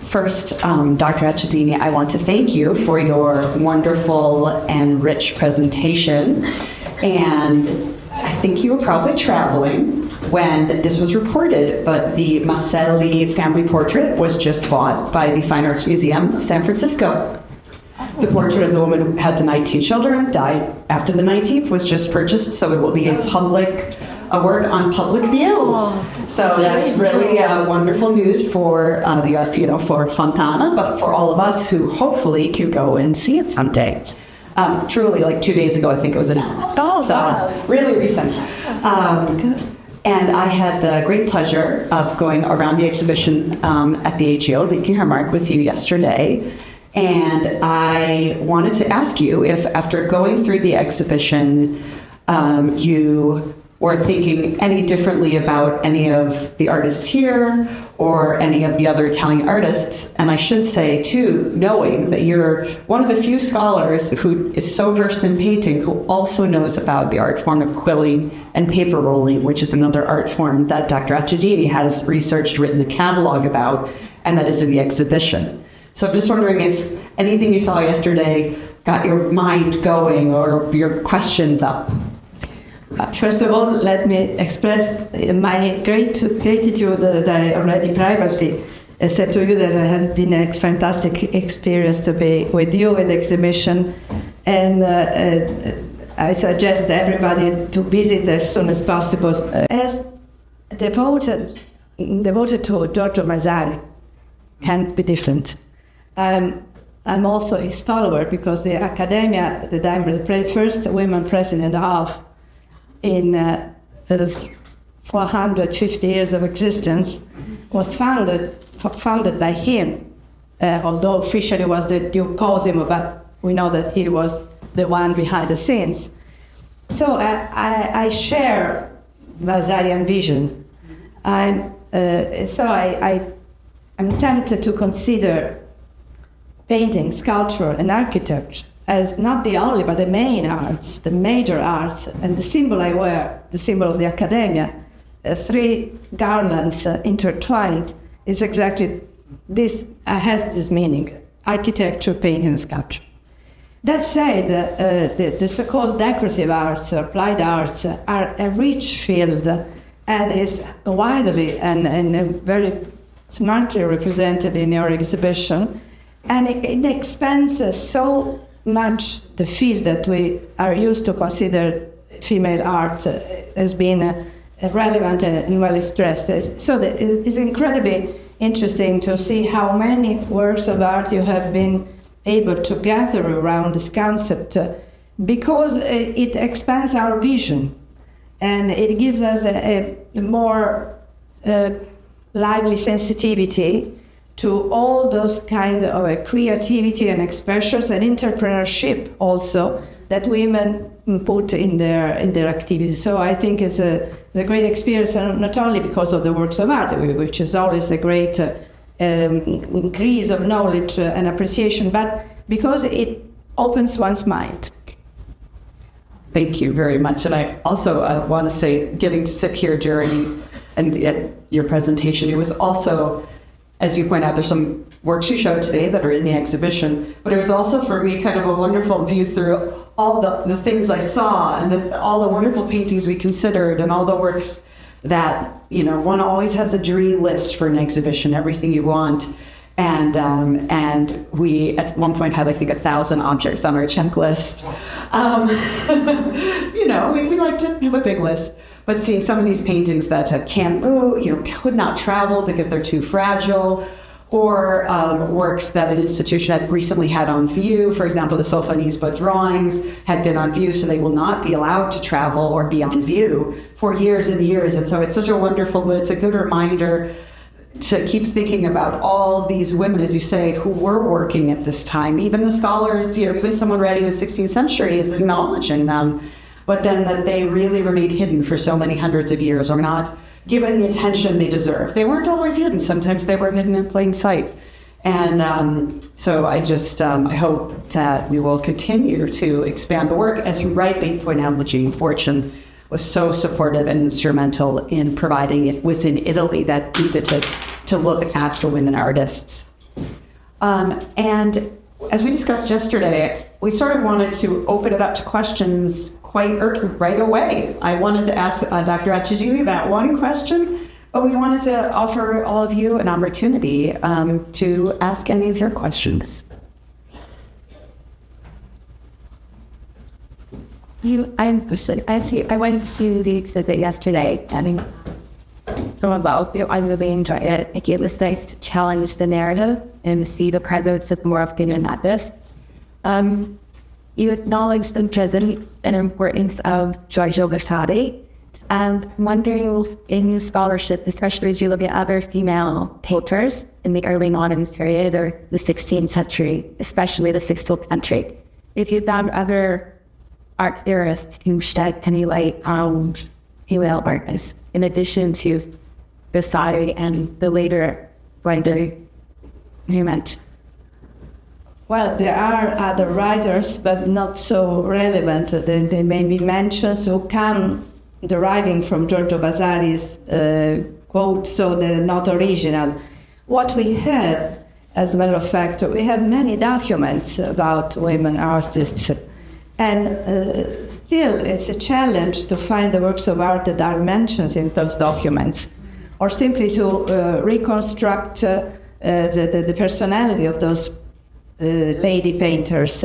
First, Dr. Acidini, I want to thank you for your wonderful and rich presentation. And I think you were probably traveling when this was reported, but the Maselli family portrait was just bought by the Fine Arts Museum of San Francisco. The portrait of the woman who had the 19 children, died after the 19th, was just purchased, so it will be a work on public view. So that's really wonderful news for the US, for Fontana, but for all of us who hopefully can go and see it someday. Truly, like 2 days ago, I think it was announced. Oh, so wow. Really recent. And I had the great pleasure of going around the exhibition at the AGO, the Hermark, with you yesterday. And I wanted to ask you if, after going through the exhibition, you were thinking any differently about any of the artists here or any of the other Italian artists. And I should say, too, knowing that you're one of the few scholars who is so versed in painting who also knows about the art form of quilling and paper rolling, which is another art form that Dr. Acidini has researched, written a catalog about, and that is in the exhibition. So I'm just wondering if anything you saw yesterday got your mind going or your questions up. First of all, let me express my great gratitude that I already privately said to you that it has been a fantastic experience to be with you in the exhibition. And I suggest everybody to visit as soon as possible. As devoted to Giorgio Vasari, can't be different. I'm also his follower because the Accademia that I'm the first women president of in 450 years of existence was founded by him, although officially was the Duke Cosimo, but we know that he was the one behind the scenes. So I share Vasarian vision. I'm tempted to consider painting, sculpture, and architecture as not the only, but the main arts, the major arts, and the symbol I wear, the symbol of the Accademia, three garlands intertwined, is exactly this, has this meaning, architecture, painting, and sculpture. That said, the so-called decorative arts, applied arts, are a rich field and is widely and very smartly represented in your exhibition. And it expands so much the field that we are used to consider female art as being relevant and well expressed. So it's incredibly interesting to see how many works of art you have been able to gather around this concept, because it expands our vision and it gives us a more lively sensitivity to all those kind of creativity and expressions and entrepreneurship also that women put in their activities. So I think it's a great experience, and not only because of the works of art, which is always a great increase of knowledge and appreciation, but because it opens one's mind. Thank you very much. And I also want to say, getting to sit here during your presentation, it was also, as you point out, there's some works you showed today that are in the exhibition, but it was also for me kind of a wonderful view through all the things I saw and all the wonderful paintings we considered and all the works that, one always has a dream list for an exhibition, everything you want. And we at one point had, I think, 1,000 objects on our checklist. We like to have a big list. But seeing some of these paintings that can't move, could not travel because they're too fragile, or works that an institution had recently had on view. For example, the Sofonisba drawings had been on view, so they will not be allowed to travel or be on view for years and years. And so it's such a wonderful, it's a good reminder to keep thinking about all these women, as you say, who were working at this time. Even the scholars, even someone writing in the 16th century is acknowledging them, but then that they really remained hidden for so many hundreds of years, or not given the attention they deserve. They weren't always hidden. Sometimes they were hidden in plain sight. And so I just, I hope that we will continue to expand the work. As you rightly point out, Jean Fortune was so supportive and instrumental in providing it within Italy that impetus to look after women artists. And as we discussed yesterday, we sort of wanted to open it up to questions right away. I wanted to ask Dr. Acidini that one question, but we wanted to offer all of you an opportunity to ask any of your questions. I went to the exhibit yesterday, and from about I really enjoyed it. It was nice to challenge the narrative and see the presence of more opinion at this. You acknowledge the presence and importance of Giorgio Vasari, and wondering in scholarship, especially as you look at other female painters in the early modern period or the 16th century, especially the 16th century, if you found other art theorists who shed any light on female artists, in addition to Vasari and the later writer you mentioned. Well, there are other writers, but not so relevant. They may be mentioned, who come deriving from Giorgio Vasari's quote, so they're not original. What we have, as a matter of fact, we have many documents about women artists. And still, it's a challenge to find the works of art that are mentioned in those documents, or simply to reconstruct the personality of those lady painters.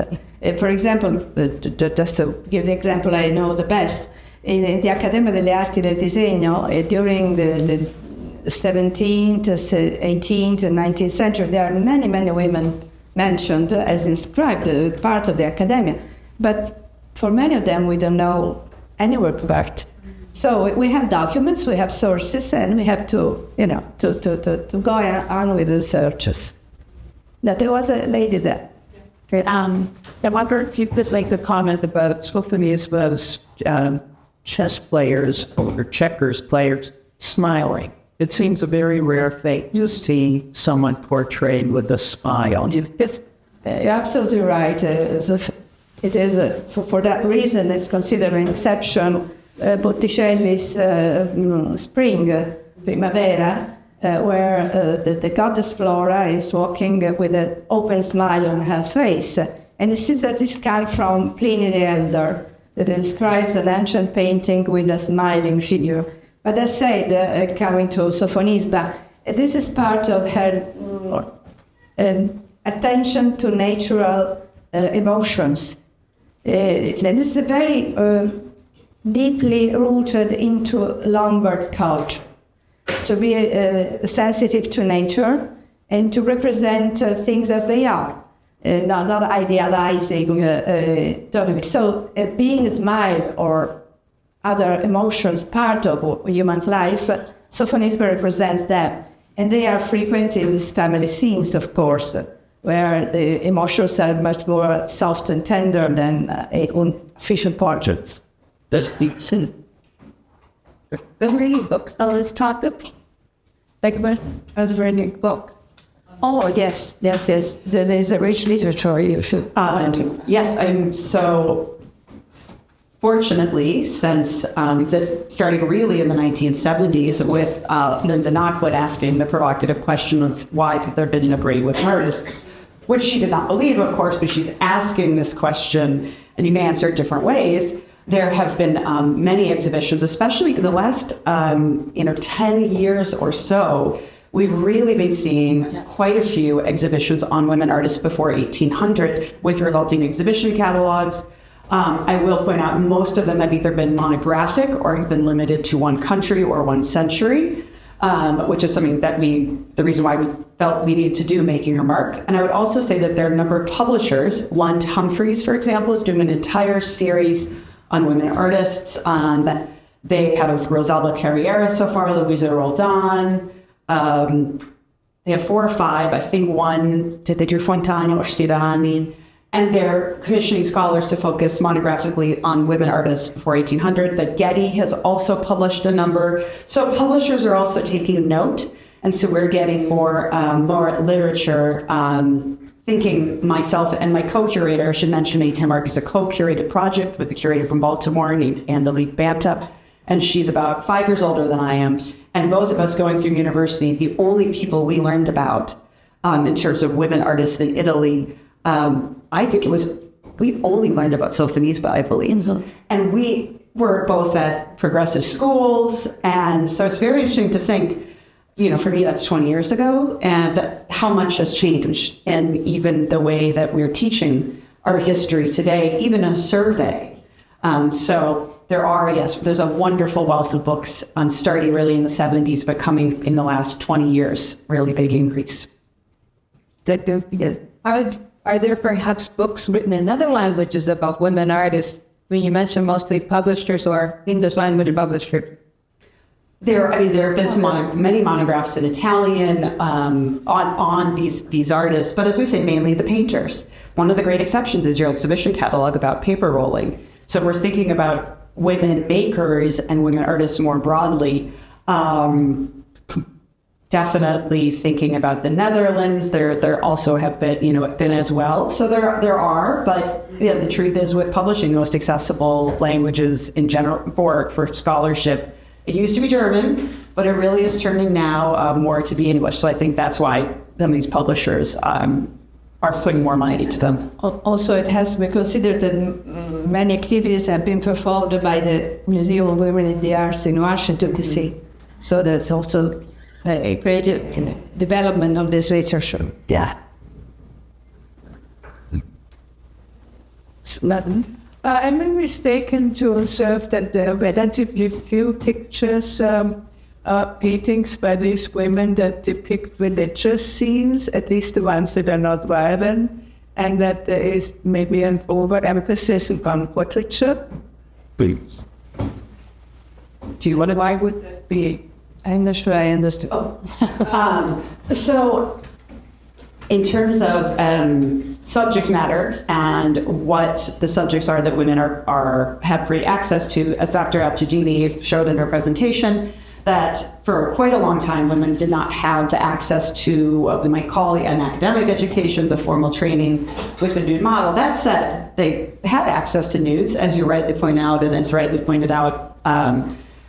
For example, just to give the example I know the best, in the Accademia delle Arti del Disegno, during the 17th, 18th, and 19th century, there are many, many women mentioned as inscribed, part of the Accademia. But for many of them, we don't know any work of art. So we have documents, we have sources, and we have to, to go on with the searches. That there was a lady there. I wonder if you could make a comment about Sofonisba's chess players or checkers players smiling. It seems a very rare thing to see someone portrayed with a smile. You're absolutely right. It is, so for that reason, it's considered an exception. Botticelli's Spring, Primavera, where the goddess Flora is walking with an open smile on her face. And it seems that this comes from Pliny the Elder, that describes an ancient painting with a smiling figure. But as said, coming to Sofonisba, this is part of her attention to natural emotions. This is very deeply rooted into Lombard culture, to be sensitive to nature and to represent things as they are, not idealizing totally. So being a smile or other emotions part of human life, Sofonisba represents them. And they are frequent in these family scenes, of course, where the emotions are much more soft and tender than on official portraits. There's reading books on this topic. Like when I was reading books. Oh, yes. There's a rich literature you should learn. Yes, I'm so fortunately, since starting really in the 1970s with Linda Knockwood asking the provocative question of why have there been no great women artists, which she did not believe, of course, but she's asking this question, and you can answer it different ways. There have been many exhibitions, especially in the last 10 years or so. We've really been seeing quite a few exhibitions on women artists before 1800 with resulting exhibition catalogs. I will point out most of them have either been monographic or have been limited to one country or one century, which is something that the reason why we felt we needed to do Making Her Mark. And I would also say that there are a number of publishers. Lund Humphreys, for example, is doing an entire series on women artists. They have Rosalba Carriera so far, Louisa Roldan. They have 4 or 5. I think one, did they do Fontana or Sirani? And they're commissioning scholars to focus monographically on women artists before 1800. The Getty has also published a number. So publishers are also taking note. And so we're getting more literature, thinking myself and my co-curator, I should mention Making Her Mark is a co-curated project with a curator from Baltimore named Angelique Banta. And she's about 5 years older than I am. And those of us going through university, the only people we learned about in terms of women artists in Italy, I think we only learned about Sofonisba, I believe. Mm-hmm. And we were both at progressive schools. And so it's very interesting to think, for me, that's 20 years ago, and how much has changed. And even the way that we're teaching our history today, even a survey. So there's a wonderful wealth of books starting really in the 70s, but coming in the last 20 years, really big increase. Are there perhaps books written in other languages about women artists? When you mentioned mostly publishers or English language publishers. There have been many monographs in Italian on these artists, but as we say, mainly the painters. One of the great exceptions is your exhibition catalog about paper rolling. So we're thinking about women makers and women artists more broadly. Definitely thinking about the Netherlands. There also have been as well. So there are, but the truth is, with publishing, the most accessible languages in general for scholarship, it used to be German, but it really is turning now more to be English. So I think that's why some of these publishers are putting more money into them. Also, it has to be considered that many activities have been performed by the Museum of Women in the Arts in Washington, D.C. So that's also a great development of this literature. Yeah. Am I mistaken to observe that there are relatively few pictures, paintings by these women that depict religious scenes, at least the ones that are not violent, and that there is maybe an overemphasis upon portraiture? Please. Do you want to why would that be? I'm not sure I understood. So in terms of subject matter and what the subjects are that women have great access to, as Dr. Acidini showed in her presentation, that for quite a long time, women did not have the access to what we might call an academic education, the formal training with the nude model. That said, they had access to nudes, as you rightly point out, and it's rightly pointed out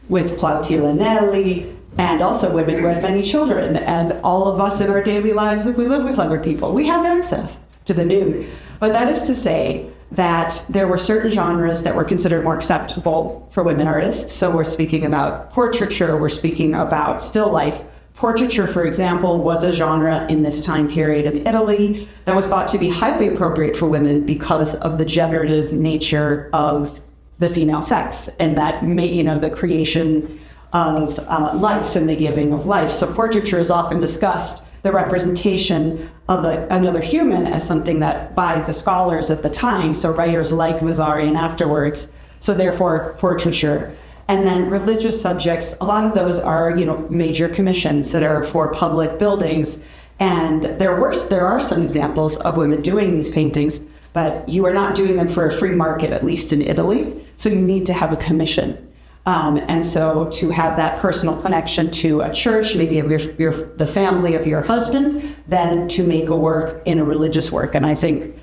with Plautilla Nelli, and also women who had many children, and all of us in our daily lives, if we live with other people, we have access. to the nude. But that is to say that there were certain genres that were considered more acceptable for women artists. So we're speaking about portraiture, we're speaking about still life. Portraiture, for example, was a genre in this time period of Italy that was thought to be highly appropriate for women because of the generative nature of the female sex, and that the creation of life and the giving of life. So portraiture is often discussed, the representation of another human, as something that by the scholars at the time, so writers like Vasari and afterwards, so therefore portraiture. And then religious subjects, a lot of those are, major commissions that are for public buildings. And there are some examples of women doing these paintings, but you are not doing them for a free market, at least in Italy. So you need to have a commission. And so to have that personal connection to a church, maybe of the family of your husband, then to make a work in a religious work. And I think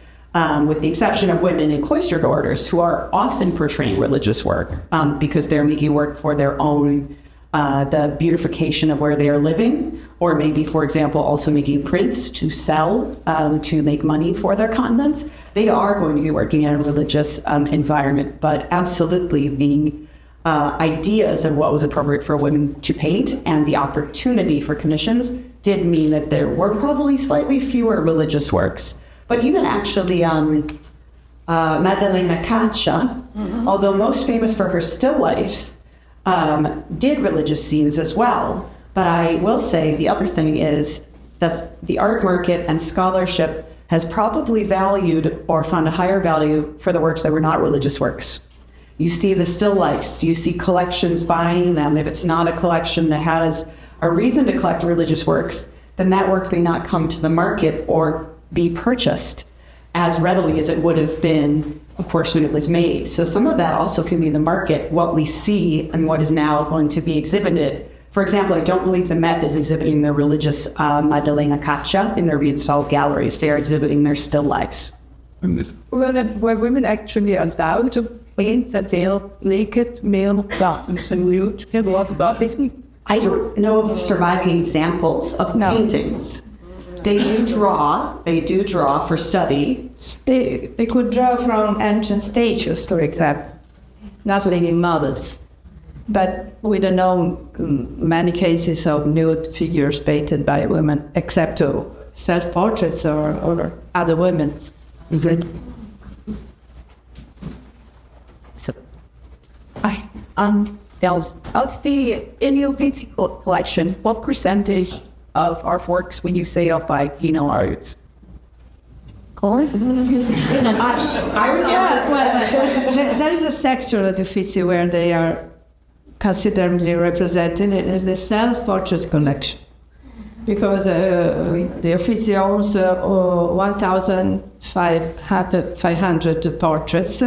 with the exception of women in cloistered orders who are often portraying religious work because they're making work for their own, the beautification of where they are living, or maybe, for example, also making prints to sell, to make money for their convents. They are going to be working in a religious environment, but absolutely the ideas of what was appropriate for women to paint and the opportunity for commissions did mean that there were probably slightly fewer religious works. But even actually, Maddalena Caccia, although most famous for her still lifes, did religious scenes as well. But I will say the other thing is that the art market and scholarship has probably valued or found a higher value for the works that were not religious works. You see the still lifes, you see collections buying them. If it's not a collection that has a reason to collect religious works, then that work may not come to the market or be purchased as readily as it would have been, of course, when it was made. So some of that also can be in the market, what we see and what is now going to be exhibited. For example, I don't believe the Met is exhibiting their religious Maddalena Caccia in their reinstalled galleries. They are exhibiting their still lifes. Were women actually allowed to paint that they are naked male daughters and nude? I don't know of surviving examples of paintings. They do draw for study. They could draw from ancient statues, for example, not living models. But we don't know many cases of nude figures painted by women, except to self-portraits or other women. Mm-hmm. So, of the Elliott collection, what percentage of our works when you say of female arts? I would guess there is a sector of the Uffizi where they are considerably represented. It is the self-portrait collection, because the Uffizi owns 1,500 portraits.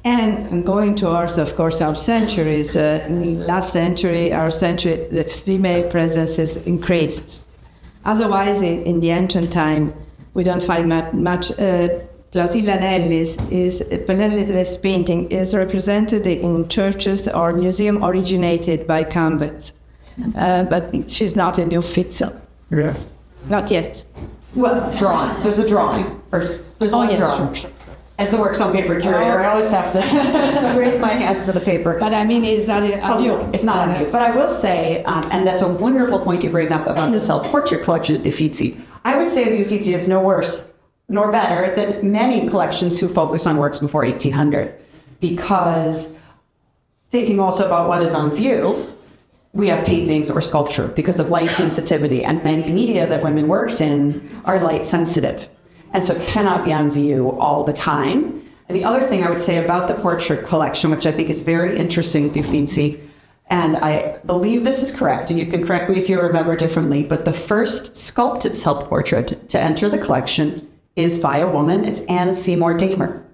And going towards, of course, our centuries, last century, the female presence is increased. Otherwise, in the ancient time, we don't find much. Plautilla Nelli's painting is represented in churches or museum originated by convents. But she's not in the Uffizi. Yeah. Not yet. Well, drawing. There's a drawing. There's one drawing. Sure. As the works on paper curator, I always have to raise my hands to the paper. But I mean, it's not a view. It's not a view. But I will say, and that's a wonderful point you bring up about the self-portrait collection at the Uffizi. I would say the Uffizi is no worse nor better than many collections who focus on works before 1800. Because thinking also about what is on view, we have paintings or sculpture because of light sensitivity. And many media that women worked in are light sensitive. And so it cannot be on view all the time. And the other thing I would say about the portrait collection, which I think is very interesting at the Uffizi, and I believe this is correct, and you can correct me if you remember differently, but the first sculpted self-portrait to enter the collection is by a woman. It's Anne Seymour Damer.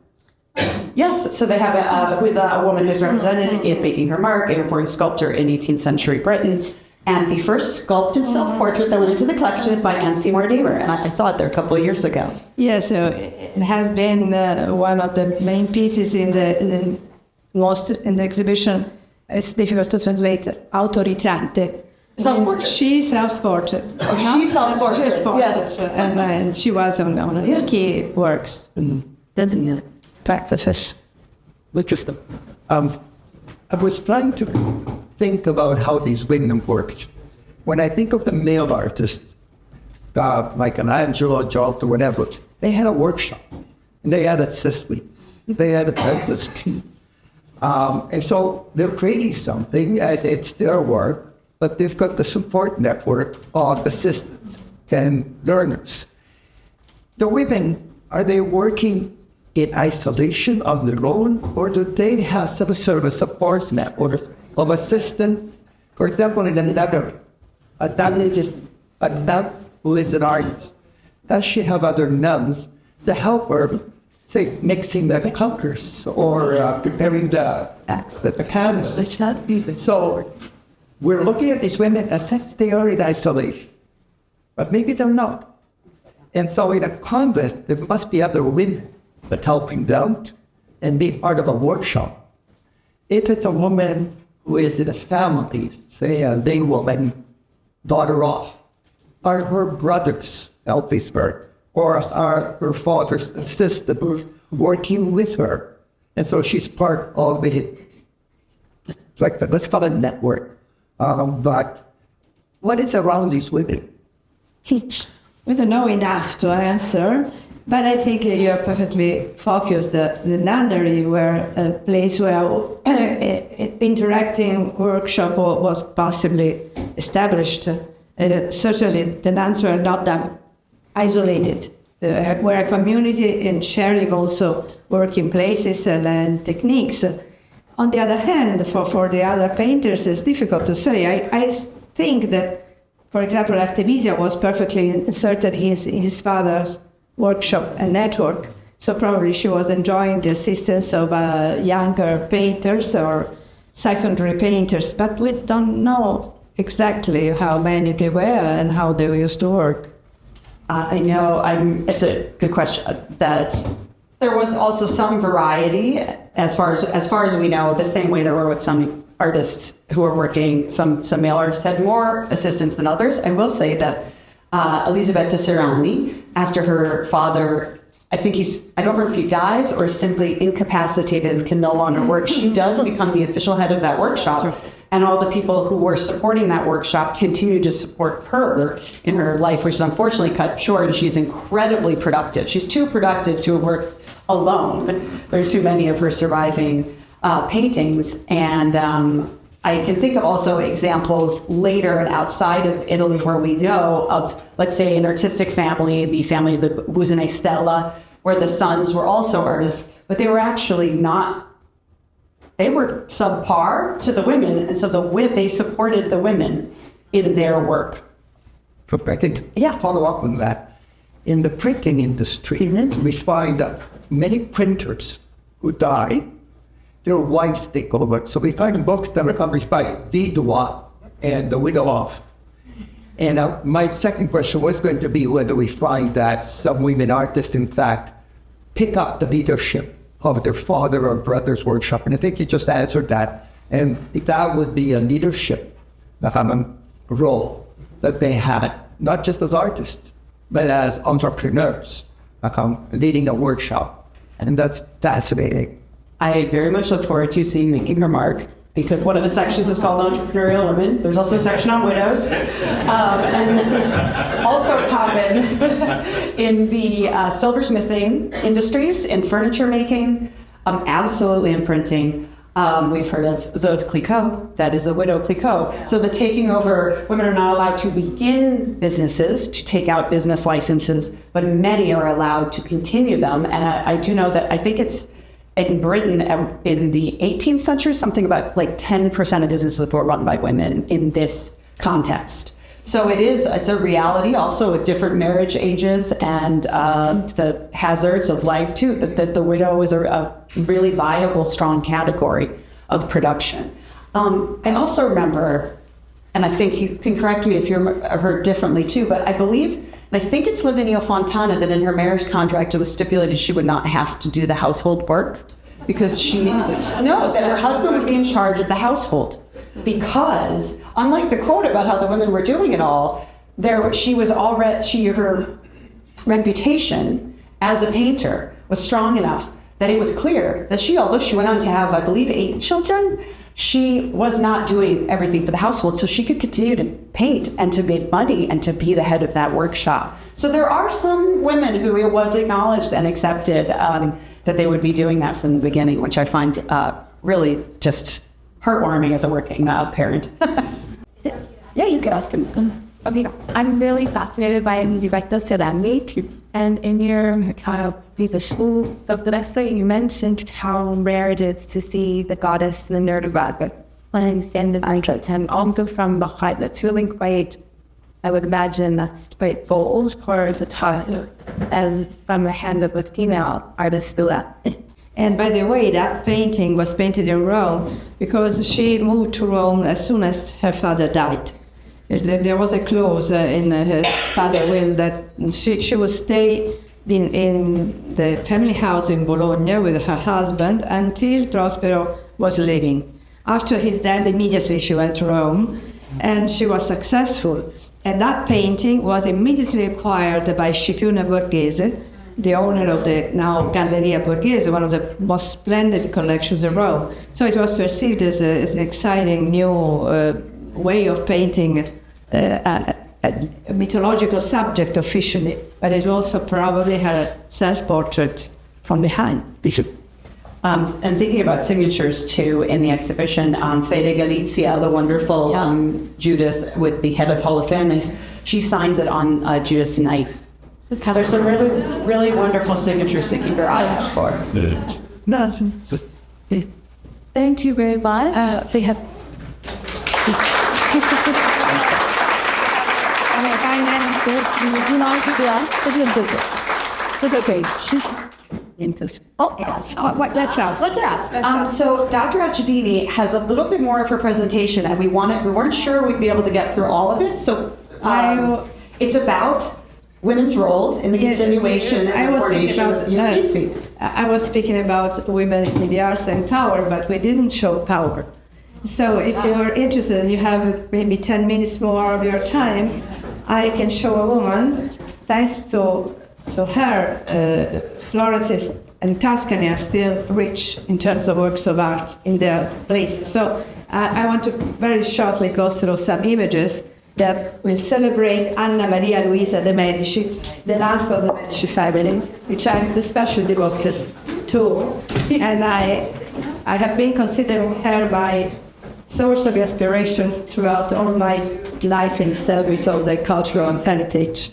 Yes, so they have who is a woman who's represented in making her mark, an important sculptor in 18th century Britain. And the first sculpted self-portrait that went into the collection is by Anne Seymour Damer, and I saw it there a couple of years ago. Yeah, so it has been one of the main pieces in the exhibition. It's difficult to translate, autoritratti, Self-portrait. She self-portrait. She self-portraits, yes. And she was on key works. Practices. Interesting. I was trying to think about how these women worked. When I think of the male artists, like an Angelo, Giorgio, whatever, they had a workshop. And they had assistants. They had apprentices. And so they're creating something, and it's their work, but they've got the support network of assistants and learners. The women, are they working in isolation on their own, or do they have some sort of a support network of assistants? For example, in another, a nun who is an artist, does she have other nuns to help her, say, mixing the colors or preparing the canvas? So we're looking at these women as if they are in isolation, but maybe they're not. And so in a convent, there must be other women that helping them and be part of a workshop. If it's a woman who is in a family, say a lay woman, daughter off, are her brothers helping her, or are her father's assistants working with her? And so she's part of it, like let's call it a network. But what is around these women? We don't know enough to answer, but I think you're perfectly focused. The nunnery were a place where interacting workshop was possibly established. Certainly the nuns were not that isolated. Were a community in sharing also working places and techniques. On the other hand, for the other painters, it's difficult to say. I think that, for example, Artemisia was perfectly inserted in his father's workshop and network. So probably she was enjoying the assistance of younger painters or secondary painters, but we don't know exactly how many they were and how they used to work. I know, it's a good question, that there was also some variety as far as we know, the same way there were with some artists who were working, some male artists had more assistants than others. I will say that Elisabetta Sirani, after her father, I don't know if he dies or is simply incapacitated and can no longer work, she does become the official head of that workshop. And all the people who were supporting that workshop continue to support her in her life, which is unfortunately cut short, and she's incredibly productive. She's too productive to have worked alone, but there's too many of her surviving paintings. And I can think of also examples later and outside of Italy where we know of, let's say, an artistic family, the family of the Buonarroti Stella, where the sons were also artists, but they were actually not. They were subpar to the women, and so they supported the women in their work. I can follow up on that. In the printing industry, we find many printers who die, their wives take over. So we find books that are published by Vidua and the widow of. And my second question was going to be whether we find that some women artists, in fact, pick up the leadership of their father or brother's workshop. And I think you just answered that. And that would be a leadership role that they had, not just as artists, but as entrepreneurs, leading a workshop. And that's fascinating. I very much look forward to seeing Making Her Mark, because one of the sections is called Entrepreneurial Women. There's also a section on widows. And this is also common in the silversmithing industries, in furniture making, absolutely in printing. We've heard of the Clicquot, that is a widow Clicquot. So the taking over, women are not allowed to begin businesses, to take out business licenses, but many are allowed to continue them. And I do know that I think it's in Britain, in the 18th century, something about like 10% of businesses were run by women in this context. So it's a reality also with different marriage ages and the hazards of life too, that the widow is a really viable, strong category of production. I also remember, and I think you can correct me if you're heard differently too, but I think it's Lavinia Fontana that in her marriage contract it was stipulated she would not have to do the household work because that her husband would be in charge of the household. because unlike the quote about how the women were doing it all, her reputation as a painter was strong enough that it was clear that although she went on to have, I believe, 8 children, she was not doing everything for the household, so she could continue to paint and to make money and to be the head of that workshop. So there are some women who it was acknowledged and accepted that they would be doing that from the beginning, which I find really just heartwarming as a working parent. Yeah, you can ask them. Okay, I'm really fascinated by Elisabetta Sirani, and in your the school of the essay, you mentioned how rare it is to see the goddess in the Nerdebag and the entrance, and also from behind. That's really quite, I would imagine that's quite bold for the time, and from the hand of a female artist. And by the way, that painting was painted in Rome because she moved to Rome as soon as her father died. There was a clause in her father's will that she would stay in the family house in Bologna with her husband until Prospero was living. After his death, immediately she went to Rome, and she was successful. And that painting was immediately acquired by Scipione Borghese, the owner of the now Galleria Borghese, one of the most splendid collections in Rome. So it was perceived as an exciting new way of painting a mythological subject officially, but it also probably had a self-portrait from behind. And thinking about signatures too in the exhibition, Fede Galizia, the wonderful Judith with the head of Holofernes, she signs it on Judith's knife. There's some really, really wonderful signatures to keep your eye out for. Thank you very much. They have. Let's ask. So Dr. Acidini has a little bit more of her presentation, and we weren't sure we'd be able to get through all of it. So it's about women's roles in the continuation and the formation of the Uffizi. I was speaking about women in the arts and power, but we didn't show power. So if you're interested and you have maybe 10 minutes more of your time, I can show a woman, thanks to her, Florence and Tuscany are still rich in terms of works of art in their places. So I want to very shortly go through some images that will celebrate Anna Maria Luisa de' Medici, the last of the Medici families, which I'm especially devoted to. And I have been considering her my source of inspiration throughout all my life in service of the cultural heritage.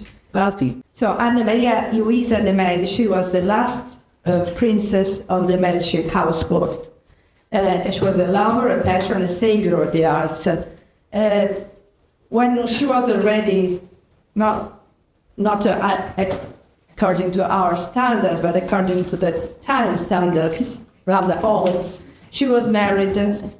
So Anna Maria Luisa de' Medici was the last princess of the Medici household. She was a lover, a patron, a savior of the arts. When she was already not according to our standards, but according to the time standards, rather old, she was married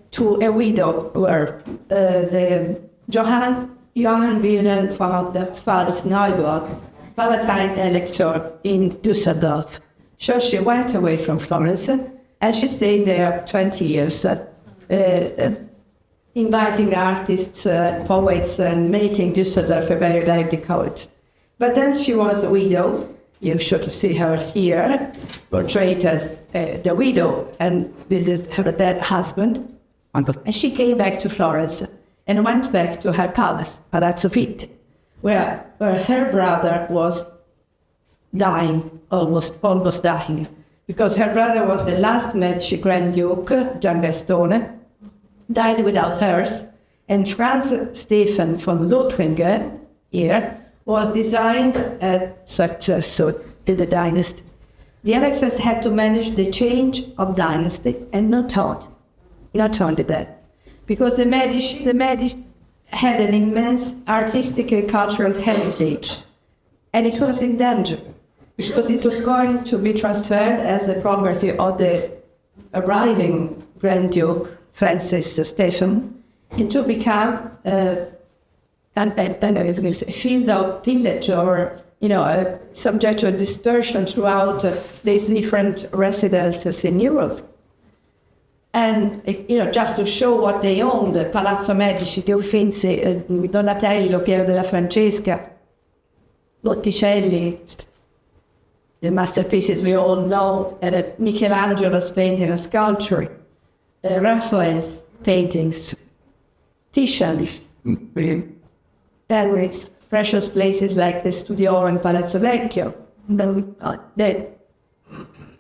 to a widow, where the Johann Wilhelm von der Pfalz-Neuburg, Palatine Elector in Düsseldorf. So she went away from Florence, and she stayed there 20 years, inviting artists, poets, and making Düsseldorf a very lively court. But then she was a widow. You should see her here, portrayed as the widow, and this is her dead husband. And she came back to Florence and went back to her palace, Palazzo Pitti, where her brother was dying, almost dying, because her brother was the last Medici Grand Duke, Giangastone, died without heirs, and Franz Stephen von Lothringen here was designed as successor to the dynasty. The Alexis had to manage the change of dynasty and not only that, because the Medici had an immense artistic and cultural heritage, and it was in danger because it was going to be transferred as a property of the arriving Grand Duke Francis Stephen, and to become a field of pillage, or subject to a dispersion throughout these different residences in Europe. So Anna Maria Luisa de' Medici was the last princess of the Medici household. And it was in danger because the Medici had an immense artistic and cultural heritage, and it was in danger because it was going to be transferred as a property of the arriving Grand Duke Francis Stephen, and to become a field of pillage, or subject to a dispersion throughout these different residences in Europe. And, just to show what they owned, the Palazzo Medici, the Uffizi, Donatello, Piero della Francesca, Botticelli, the masterpieces we all know, and Michelangelo's painting and sculpture, Raphael's paintings, Titian, and its precious places like the Studio and Palazzo Vecchio,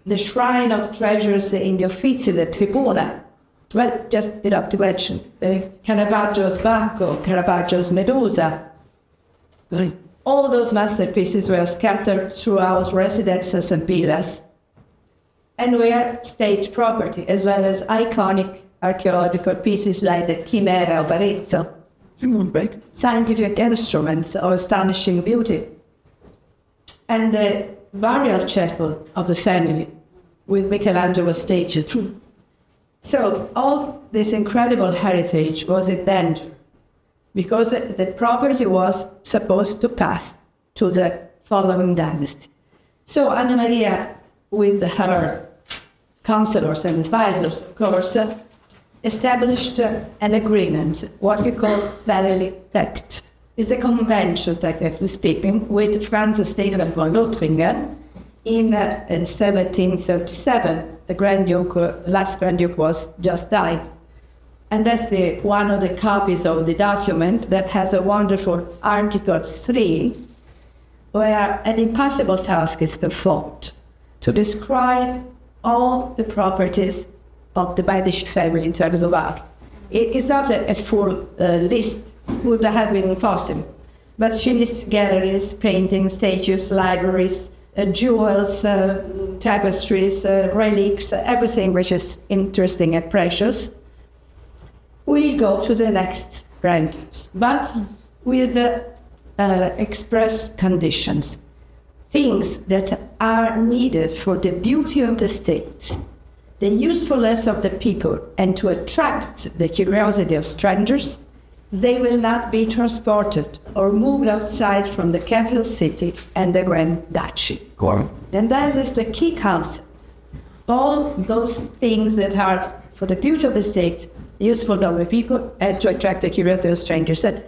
the shrine of treasures in the Uffizi, the Tribuna. Well, just to mention, Caravaggio's Bacco, Caravaggio's Medusa. All those masterpieces were scattered throughout residences and villas, and were state property, as well as iconic archaeological pieces like the Chimera of Arezzo, scientific instruments of astonishing beauty, and the burial chapel of the family, with Michelangelo staged. So all this incredible heritage was in danger, because the property was supposed to pass to the following dynasty. So Anna Maria, with her counselors and advisors, of course, established an agreement, what we call Family Pact. It's a convention, technically speaking, with Franz Stephen von Lothringen in 1737. The Grand Duke, last Grand Duke, was just died. And that's one of the copies of the document that has a wonderful Article 3, where an impossible task is performed to describe all the properties of the Medici family in terms of art. It is not a full list, would have been impossible, but she lists galleries, paintings, statues, libraries, jewels, tapestries, relics, everything which is interesting and precious. We'll go to the next branches, but with express conditions. Things that are needed for the beauty of the state, the usefulness of the people, and to attract the curiosity of strangers, they will not be transported or moved outside from the capital city and the Grand Duchy. And that is the key concept. All those things that are for the beauty of the state, useful to the people, and to attract the curiosity of strangers. And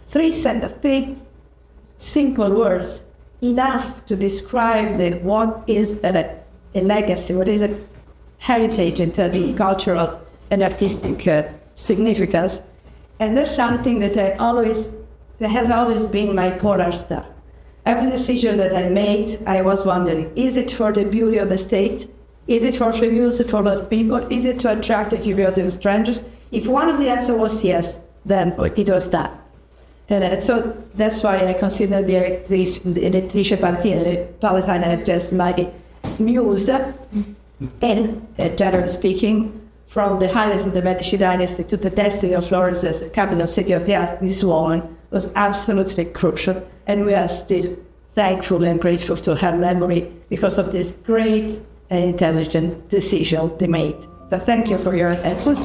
three simple words, enough to describe what is a legacy, what is a heritage in terms of cultural and artistic significance. And that's something that has always been my polar star. Every decision that I made, I was wondering, is it for the beauty of the state? Is it for the use for the people? Is it to attract the curiosity of strangers? If one of the answers was yes, then it was that. And so that's why I consider the Elettrice Palatine just my muse. And generally speaking, from the highlights of the Medici dynasty to the destiny of Florence as the capital city of the art, this woman was absolutely crucial. And we are still thankful and grateful to her memory because of this great and intelligent decision they made. So thank you for your attention.